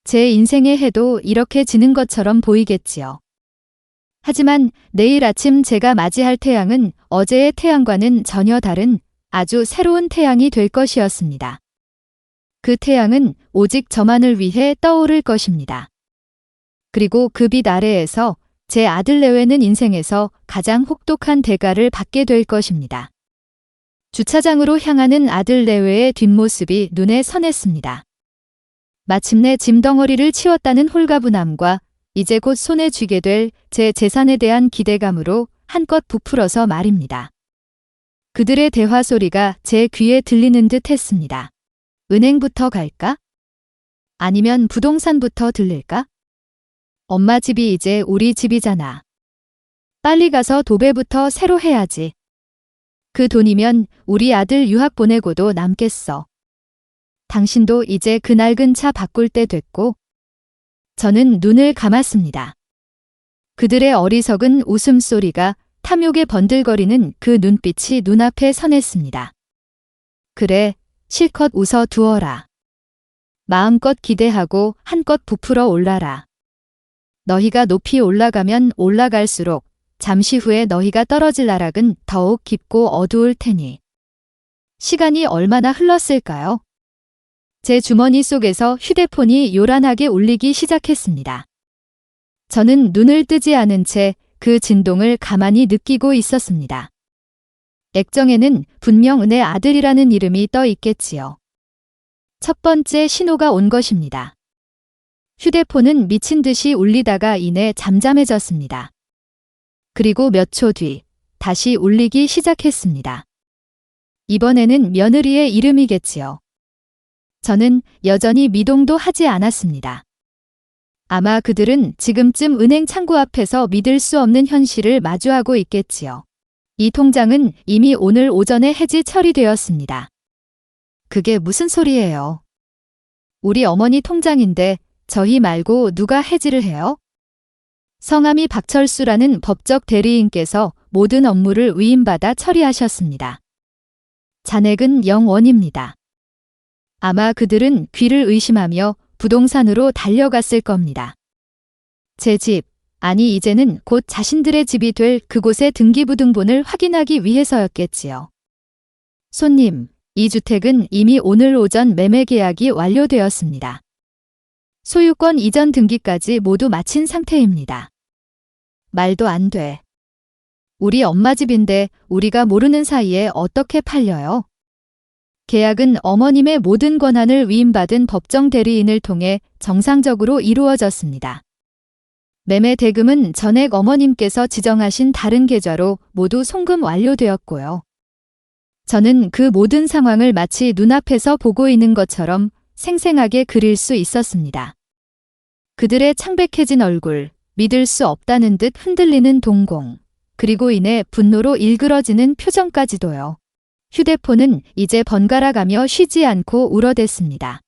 제 인생의 해도 이렇게 지는 것처럼 보이겠지요. 하지만 내일 아침 제가 맞이할 태양은 어제의 태양과는 전혀 다른 아주 새로운 태양이 될 것이었습니다. 그 태양은 오직 저만을 위해 떠오를 것입니다. 그리고 그 빛 아래에서 제 아들 내외는 인생에서 가장 혹독한 대가를 받게 될 것입니다. 주차장으로 향하는 아들 내외의 뒷모습이 눈에 선했습니다. 마침내 짐덩어리를 치웠다는 홀가분함과 이제 곧 손에 쥐게 될 제 재산에 대한 기대감으로 한껏 부풀어서 말입니다. 그들의 대화 소리가 제 귀에 들리는 듯 했습니다. 은행부터 갈까? 아니면 부동산부터 들릴까? 엄마 집이 이제 우리 집이잖아. 빨리 가서 도배부터 새로 해야지. 그 돈이면 우리 아들 유학 보내고도 남겠어. 당신도 이제 그 낡은 차 바꿀 때 됐고. 저는 눈을 감았습니다. 그들의 어리석은 웃음소리가 탐욕에 번들거리는 그 눈빛이 눈앞에 선했습니다. 그래, 실컷 웃어 두어라. 마음껏 기대하고 한껏 부풀어 올라라. 너희가 높이 올라가면 올라갈수록 잠시 후에 너희가 떨어질 나락은 더욱 깊고 어두울 테니. 시간이 얼마나 흘렀을까요? 제 주머니 속에서 휴대폰이 요란하게 울리기 시작했습니다. 저는 눈을 뜨지 않은 채 그 진동을 가만히 느끼고 있었습니다. 액정에는 분명 내 아들이라는 이름이 떠 있겠지요. 첫 번째 신호가 온 것입니다. 휴대폰은 미친 듯이 울리다가 이내 잠잠해졌습니다. 그리고 몇 초 뒤 다시 울리기 시작했습니다. 이번에는 며느리의 이름이겠지요. 저는 여전히 미동도 하지 않았습니다. 아마 그들은 지금쯤 은행 창구 앞에서 믿을 수 없는 현실을 마주하고 있겠지요. 이 통장은 이미 오늘 오전에 해지 처리되었습니다. 그게 무슨 소리예요? 우리 어머니 통장인데 저희 말고 누가 해지를 해요? 성함이 박철수라는 법적 대리인께서 모든 업무를 위임받아 처리하셨습니다. 잔액은 0원입니다. 아마 그들은 귀를 의심하며 부동산으로 달려갔을 겁니다. 제 집, 아니 이제는 곧 자신들의 집이 될 그곳의 등기부등본을 확인하기 위해서였겠지요. 손님, 이 주택은 이미 오늘 오전 매매 계약이 완료되었습니다. 소유권 이전 등기까지 모두 마친 상태입니다. 말도 안 돼. 우리 엄마 집인데 우리가 모르는 사이에 어떻게 팔려요? 계약은 어머님의 모든 권한을 위임받은 법정 대리인을 통해 정상적으로 이루어졌습니다. 매매 대금은 전액 어머님께서 지정하신 다른 계좌로 모두 송금 완료되었고요. 저는 그 모든 상황을 마치 눈앞에서 보고 있는 것처럼 생생하게 그릴 수 있었습니다. 그들의 창백해진 얼굴, 믿을 수 없다는 듯 흔들리는 동공, 그리고 이내 분노로 일그러지는 표정까지도요. 휴대폰은 이제 번갈아가며 쉬지 않고 울어댔습니다.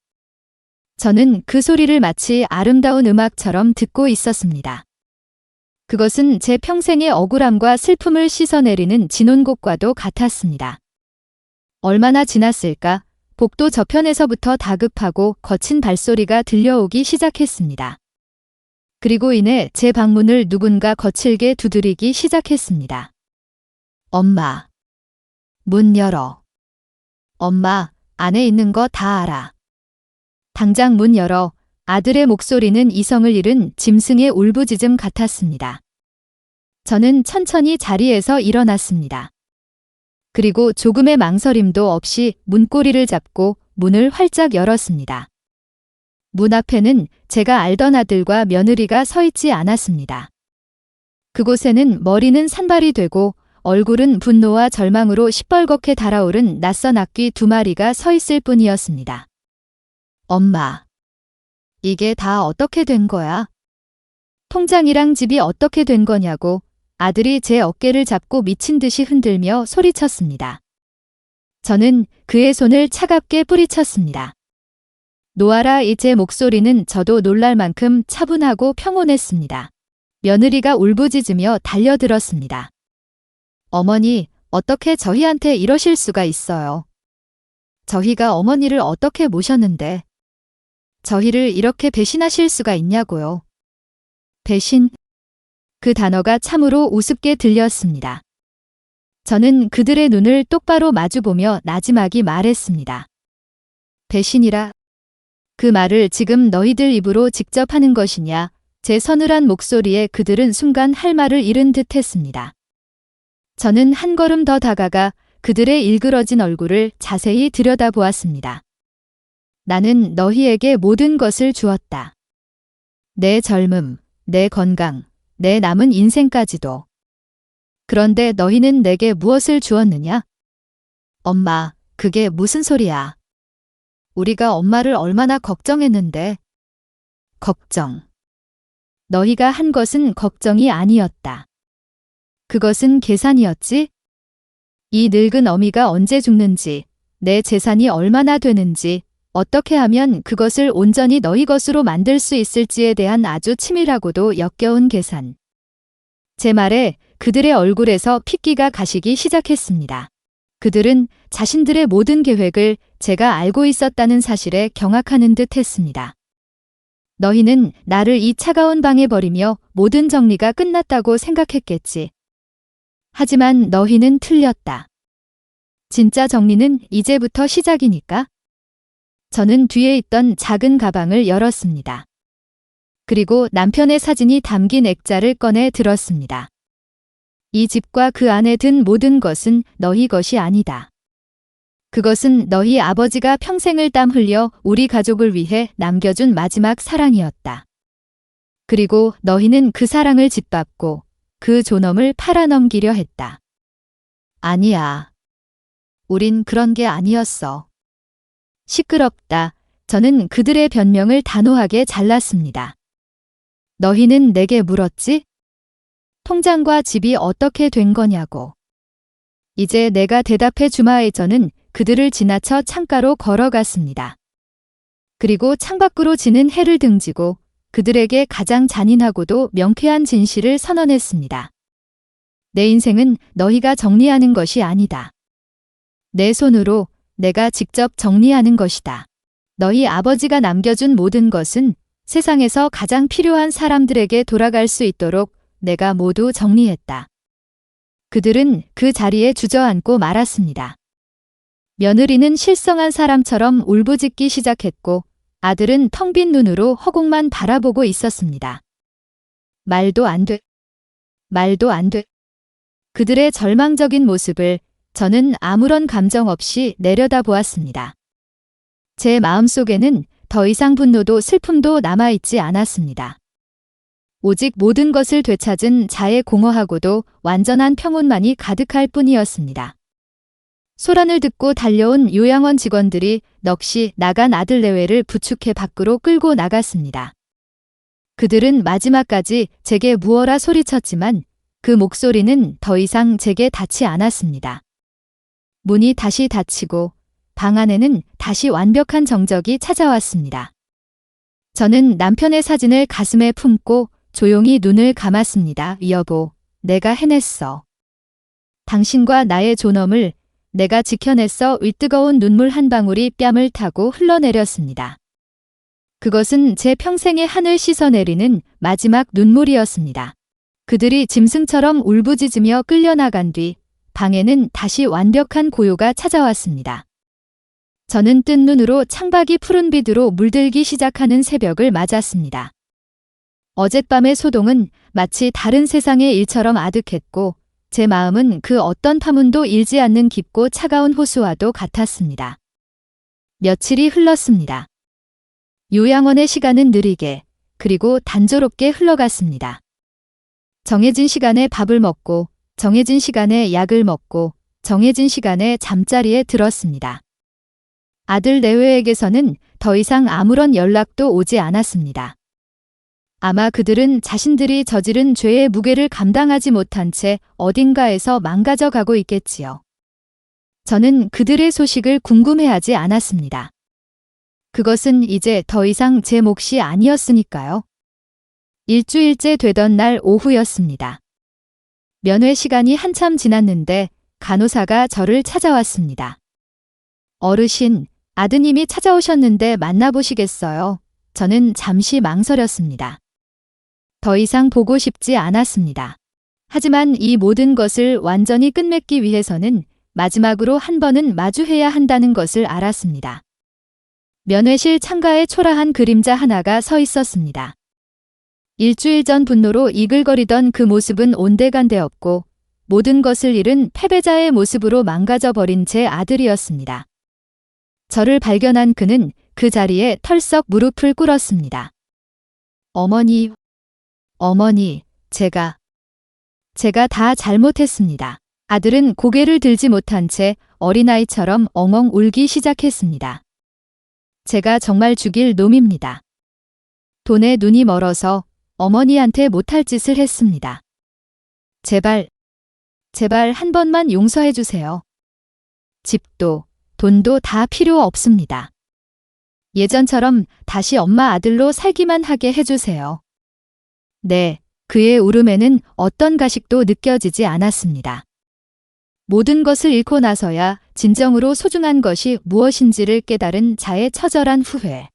저는 그 소리를 마치 아름다운 음악처럼 듣고 있었습니다. 그것은 제 평생의 억울함과 슬픔을 씻어내리는 진혼곡과도 같았습니다. 얼마나 지났을까? 복도 저편에서부터 다급하고 거친 발소리가 들려오기 시작했습니다. 그리고 이내 제 방문을 누군가 거칠게 두드리기 시작했습니다. 엄마. 문 열어. 엄마, 안에 있는 거 다 알아. 당장 문 열어. 아들의 목소리는 이성을 잃은 짐승의 울부짖음 같았습니다. 저는 천천히 자리에서 일어났습니다. 그리고 조금의 망설임도 없이 문고리를 잡고 문을 활짝 열었습니다. 문 앞에는 제가 알던 아들과 며느리가 서 있지 않았습니다. 그곳에는 머리는 산발이 되고 얼굴은 분노와 절망으로 시뻘겋게 달아오른 낯선 악귀 2마리가 서 있을 뿐이었습니다. 엄마, 이게 다 어떻게 된 거야? 통장이랑 집이 어떻게 된 거냐고 아들이 제 어깨를 잡고 미친 듯이 흔들며 소리쳤습니다. 저는 그의 손을 차갑게 뿌리쳤습니다. 놓아라. 제 목소리는 저도 놀랄 만큼 차분하고 평온했습니다. 며느리가 울부짖으며 달려들었습니다. 어머니, 어떻게 저희한테 이러실 수가 있어요? 저희가 어머니를 어떻게 모셨는데 저희를 이렇게 배신하실 수가 있냐고요. 배신? 그 단어가 참으로 우습게 들렸습니다. 저는 그들의 눈을 똑바로 마주보며 나지막이 말했습니다. 배신이라? 그 말을 지금 너희들 입으로 직접 하는 것이냐? 제 서늘한 목소리에 그들은 순간 할 말을 잃은 듯 했습니다. 저는 한 걸음 더 다가가 그들의 일그러진 얼굴을 자세히 들여다보았습니다. 나는 너희에게 모든 것을 주었다. 내 젊음, 내 건강, 내 남은 인생까지도. 그런데 너희는 내게 무엇을 주었느냐? 엄마, 그게 무슨 소리야? 우리가 엄마를 얼마나 걱정했는데. 걱정. 너희가 한 것은 걱정이 아니었다. 그것은 계산이었지? 이 늙은 어미가 언제 죽는지, 내 재산이 얼마나 되는지, 어떻게 하면 그것을 온전히 너희 것으로 만들 수 있을지에 대한 아주 치밀하고도 역겨운 계산. 제 말에 그들의 얼굴에서 핏기가 가시기 시작했습니다. 그들은 자신들의 모든 계획을 제가 알고 있었다는 사실에 경악하는 듯 했습니다. 너희는 나를 이 차가운 방에 버리며 모든 정리가 끝났다고 생각했겠지. 하지만 너희는 틀렸다. 진짜 정리는 이제부터 시작이니까. 저는 뒤에 있던 작은 가방을 열었습니다. 그리고 남편의 사진이 담긴 액자를 꺼내 들었습니다. 이 집과 그 안에 든 모든 것은 너희 것이 아니다. 그것은 너희 아버지가 평생을 땀 흘려 우리 가족을 위해 남겨준 마지막 사랑이었다. 그리고 너희는 그 사랑을 짓밟고 그 존엄을 팔아넘기려 했다. 아니야. 우린 그런 게 아니었어. 시끄럽다. 저는 그들의 변명을 단호하게 잘랐습니다. 너희는 내게 물었지? 통장과 집이 어떻게 된 거냐고. 이제 내가 대답해 주마에 저는 그들을 지나쳐 창가로 걸어갔습니다. 그리고 창밖으로 지는 해를 등지고 그들에게 가장 잔인하고도 명쾌한 진실을 선언했습니다. 내 인생은 너희가 정리하는 것이 아니다. 내 손으로 내가 직접 정리하는 것이다. 너희 아버지가 남겨준 모든 것은 세상에서 가장 필요한 사람들에게 돌아갈 수 있도록 내가 모두 정리했다. 그들은 그 자리에 주저앉고 말았습니다. 며느리는 실성한 사람처럼 울부짖기 시작했고 아들은 텅 빈 눈으로 허공만 바라보고 있었습니다. 말도 안 돼. 말도 안 돼. 그들의 절망적인 모습을 저는 아무런 감정 없이 내려다보았습니다. 제 마음속에는 더 이상 분노도 슬픔도 남아있지 않았습니다. 오직 모든 것을 되찾은 자의 공허하고도 완전한 평온만이 가득할 뿐이었습니다. 소란을 듣고 달려온 요양원 직원들이 넋이 나간 아들 내외를 부축해 밖으로 끌고 나갔습니다. 그들은 마지막까지 제게 무어라 소리쳤지만 그 목소리는 더 이상 제게 닿지 않았습니다. 문이 다시 닫히고 방 안에는 다시 완벽한 정적이 찾아왔습니다. 저는 남편의 사진을 가슴에 품고 조용히 눈을 감았습니다. 여보, 내가 해냈어. 당신과 나의 존엄을 내가 지켜냈어. 윗뜨거운 눈물 한 방울이 뺨을 타고 흘러내렸습니다. 그것은 제 평생의 한을 씻어내리는 마지막 눈물이었습니다. 그들이 짐승처럼 울부짖으며 끌려나간 뒤 방에는 다시 완벽한 고요가 찾아왔습니다. 저는 뜬 눈으로 창밖이 푸른 빛으로 물들기 시작하는 새벽을 맞았습니다. 어젯밤의 소동은 마치 다른 세상의 일처럼 아득했고 제 마음은 그 어떤 파문도 일지 않는 깊고 차가운 호수와도 같았습니다. 며칠이 흘렀습니다. 요양원의 시간은 느리게 그리고 단조롭게 흘러갔습니다. 정해진 시간에 밥을 먹고 정해진 시간에 약을 먹고 정해진 시간에 잠자리에 들었습니다. 아들 내외에게서는 더 이상 아무런 연락도 오지 않았습니다. 아마 그들은 자신들이 저지른 죄의 무게를 감당하지 못한 채 어딘가에서 망가져 가고 있겠지요. 저는 그들의 소식을 궁금해하지 않았습니다. 그것은 이제 더 이상 제 몫이 아니었으니까요. 일주일째 되던 날 오후였습니다. 면회 시간이 한참 지났는데 간호사가 저를 찾아왔습니다. 어르신, 아드님이 찾아오셨는데 만나보시겠어요? 저는 잠시 망설였습니다. 더 이상 보고 싶지 않았습니다. 하지만 이 모든 것을 완전히 끝맺기 위해서는 마지막으로 한 번은 마주해야 한다는 것을 알았습니다. 면회실 창가에 초라한 그림자 하나가 서 있었습니다. 일주일 전 분노로 이글거리던 그 모습은 온데간데없고 모든 것을 잃은 패배자의 모습으로 망가져 버린 제 아들이었습니다. 저를 발견한 그는 그 자리에 털썩 무릎을 꿇었습니다. 어머니, 제가 다 잘못했습니다. 아들은 고개를 들지 못한 채 어린아이처럼 엉엉 울기 시작했습니다. 제가 정말 죽일 놈입니다. 돈에 눈이 멀어서 어머니한테 못할 짓을 했습니다. 제발 한 번만 용서해 주세요. 집도 돈도 다 필요 없습니다. 예전처럼 다시 엄마 아들로 살기만 하게 해주세요. 네, 그의 울음에는 어떤 가식도 느껴지지 않았습니다. 모든 것을 잃고 나서야 진정으로 소중한 것이 무엇인지를 깨달은 자의 처절한 후회.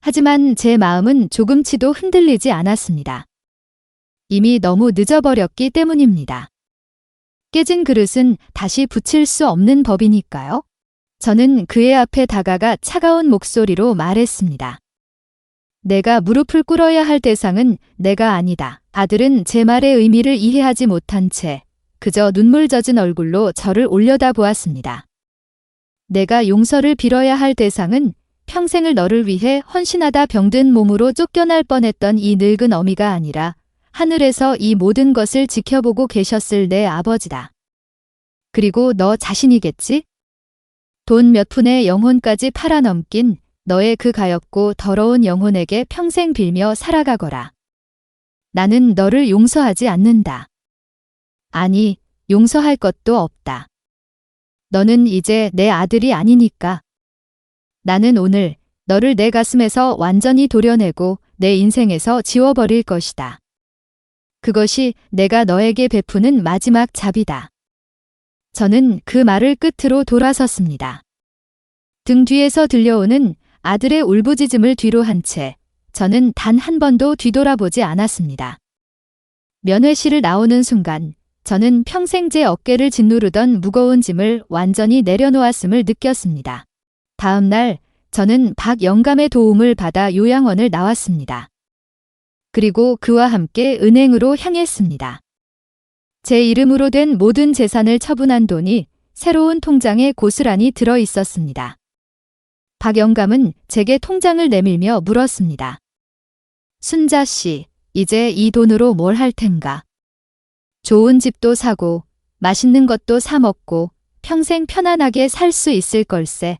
하지만 제 마음은 조금치도 흔들리지 않았습니다. 이미 너무 늦어버렸기 때문입니다. 깨진 그릇은 다시 붙일 수 없는 법이니까요. 저는 그의 앞에 다가가 차가운 목소리로 말했습니다. 내가 무릎을 꿇어야 할 대상은 내가 아니다. 아들은 제 말의 의미를 이해하지 못한 채 그저 눈물 젖은 얼굴로 저를 올려다보았습니다. 내가 용서를 빌어야 할 대상은 평생을 너를 위해 헌신하다 병든 몸으로 쫓겨날 뻔했던 이 늙은 어미가 아니라 하늘에서 이 모든 것을 지켜보고 계셨을 내 아버지다. 그리고 너 자신이겠지? 돈 몇 푼의 영혼까지 팔아넘긴 너의 그 가엾고 더러운 영혼에게 평생 빌며 살아가거라. 나는 너를 용서하지 않는다. 아니, 용서할 것도 없다. 너는 이제 내 아들이 아니니까. 나는 오늘 너를 내 가슴에서 완전히 도려내고 내 인생에서 지워버릴 것이다. 그것이 내가 너에게 베푸는 마지막 자비다. 저는 그 말을 끝으로 돌아섰습니다. 등 뒤에서 들려오는 아들의 울부짖음을 뒤로 한 채 저는 단 한 번도 뒤돌아보지 않았습니다. 면회실을 나오는 순간 저는 평생 제 어깨를 짓누르던 무거운 짐을 완전히 내려놓았음을 느꼈습니다. 다음 날 저는 박 영감의 도움을 받아 요양원을 나왔습니다. 그리고 그와 함께 은행으로 향했습니다. 제 이름으로 된 모든 재산을 처분한 돈이 새로운 통장에 고스란히 들어 있었습니다. 박 영감은 제게 통장을 내밀며 물었습니다. 순자 씨, 이제 이 돈으로 뭘 할 텐가? 좋은 집도 사고 맛있는 것도 사 먹고 평생 편안하게 살 수 있을 걸세.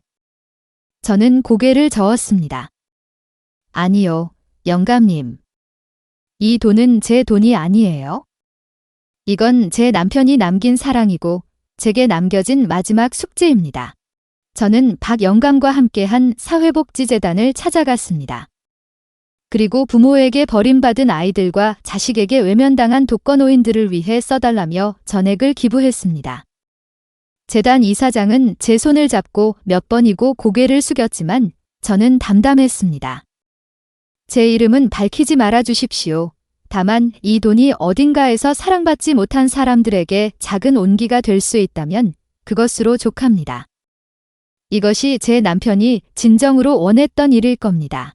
저는 고개를 저었습니다. 아니요, 영감님. 이 돈은 제 돈이 아니에요. 이건 제 남편이 남긴 사랑이고 제게 남겨진 마지막 숙제입니다. 저는 박 영감과 함께한 사회복지재단을 찾아갔습니다. 그리고 부모에게 버림받은 아이들과 자식에게 외면당한 독거노인들을 위해 써달라며 전액을 기부했습니다. 재단 이사장은 제 손을 잡고 몇 번이고 고개를 숙였지만 저는 담담했습니다. 제 이름은 밝히지 말아 주십시오. 다만 이 돈이 어딘가에서 사랑받지 못한 사람들에게 작은 온기가 될 수 있다면 그것으로 족합니다. 이것이 제 남편이 진정으로 원했던 일일 겁니다.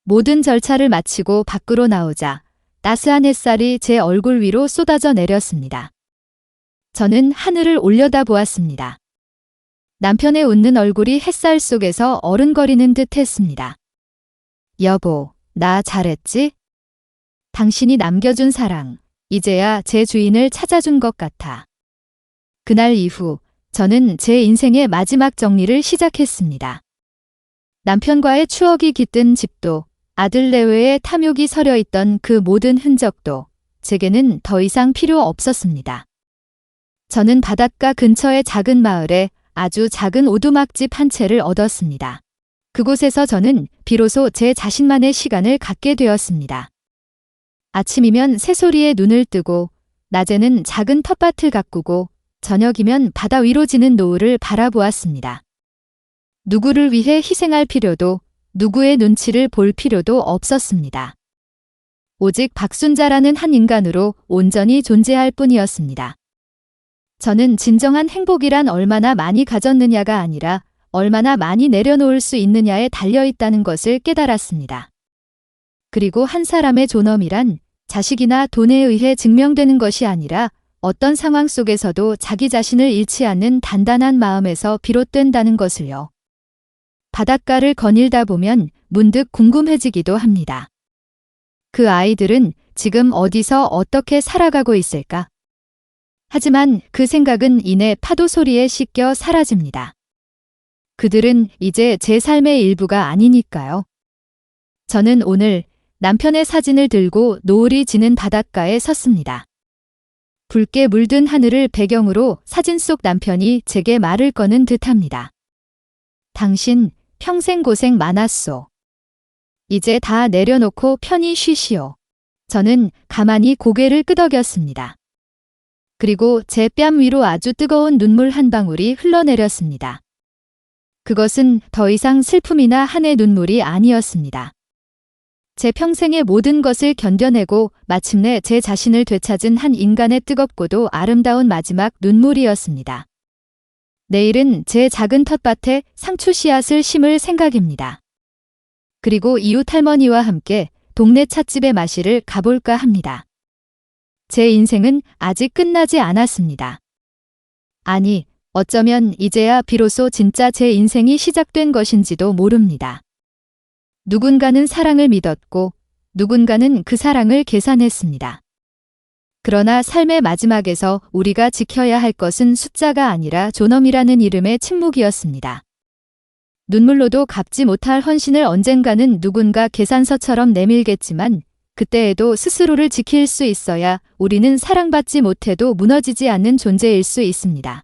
모든 절차를 마치고 밖으로 나오자 따스한 햇살이 제 얼굴 위로 쏟아져 내렸습니다. 저는 하늘을 올려다보았습니다. 남편의 웃는 얼굴이 햇살 속에서 어른거리는 듯 했습니다. 여보, 나 잘했지? 당신이 남겨준 사랑, 이제야 제 주인을 찾아준 것 같아. 그날 이후 저는 제 인생의 마지막 정리를 시작했습니다. 남편과의 추억이 깃든 집도 아들 내외의 탐욕이 서려 있던 그 모든 흔적도 제게는 더 이상 필요 없었습니다. 저는 바닷가 근처의 작은 마을에 아주 작은 오두막집 한 채를 얻었습니다. 그곳에서 저는 비로소 제 자신만의 시간을 갖게 되었습니다. 아침이면 새소리에 눈을 뜨고 낮에는 작은 텃밭을 가꾸고 저녁이면 바다 위로 지는 노을을 바라보았습니다. 누구를 위해 희생할 필요도 누구의 눈치를 볼 필요도 없었습니다. 오직 박순자라는 한 인간으로 온전히 존재할 뿐이었습니다. 저는 진정한 행복이란 얼마나 많이 가졌느냐가 아니라 얼마나 많이 내려놓을 수 있느냐에 달려있다는 것을 깨달았습니다. 그리고 한 사람의 존엄이란 자식이나 돈에 의해 증명되는 것이 아니라 어떤 상황 속에서도 자기 자신을 잃지 않는 단단한 마음에서 비롯된다는 것을요. 바닷가를 거닐다 보면 문득 궁금해지기도 합니다. 그 아이들은 지금 어디서 어떻게 살아가고 있을까? 하지만 그 생각은 이내 파도 소리에 씻겨 사라집니다. 그들은 이제 제 삶의 일부가 아니니까요. 저는 오늘 남편의 사진을 들고 노을이 지는 바닷가에 섰습니다. 붉게 물든 하늘을 배경으로 사진 속 남편이 제게 말을 거는 듯합니다. 당신 평생 고생 많았소. 이제 다 내려놓고 편히 쉬시오. 저는 가만히 고개를 끄덕였습니다. 그리고 제 뺨 위로 아주 뜨거운 눈물 한 방울이 흘러내렸습니다. 그것은 더 이상 슬픔이나 한의 눈물이 아니었습니다. 제 평생의 모든 것을 견뎌내고 마침내 제 자신을 되찾은 한 인간의 뜨겁고도 아름다운 마지막 눈물이었습니다. 내일은 제 작은 텃밭에 상추 씨앗을 심을 생각입니다. 그리고 이웃 할머니와 함께 동네 찻집에 마시러 가볼까 합니다. 제 인생은 아직 끝나지 않았습니다. 아니, 어쩌면 이제야 비로소 진짜 제 인생이 시작된 것인지도 모릅니다. 누군가는 사랑을 믿었고 누군가는 그 사랑을 계산했습니다. 그러나 삶의 마지막에서 우리가 지켜야 할 것은 숫자가 아니라 존엄이라는 이름의 침묵이었습니다. 눈물로도 갚지 못할 헌신을 언젠가는 누군가 계산서처럼 내밀겠지만 그때에도 스스로를 지킬 수 있어야 우리는 사랑받지 못해도 무너지지 않는 존재일 수 있습니다.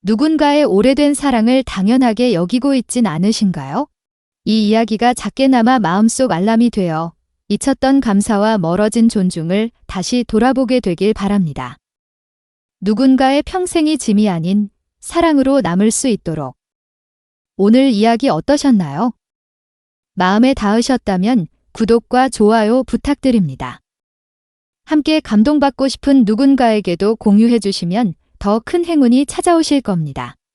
누군가의 오래된 사랑을 당연하게 여기고 있진 않으신가요? 이 이야기가 작게나마 마음속 알람이 되어 잊혔던 감사와 멀어진 존중을 다시 돌아보게 되길 바랍니다. 누군가의 평생이 짐이 아닌 사랑으로 남을 수 있도록. 오늘 이야기 어떠셨나요? 마음에 닿으셨다면 구독과 좋아요 부탁드립니다. 함께 감동받고 싶은 누군가에게도 공유해 주시면 더 큰 행운이 찾아오실 겁니다.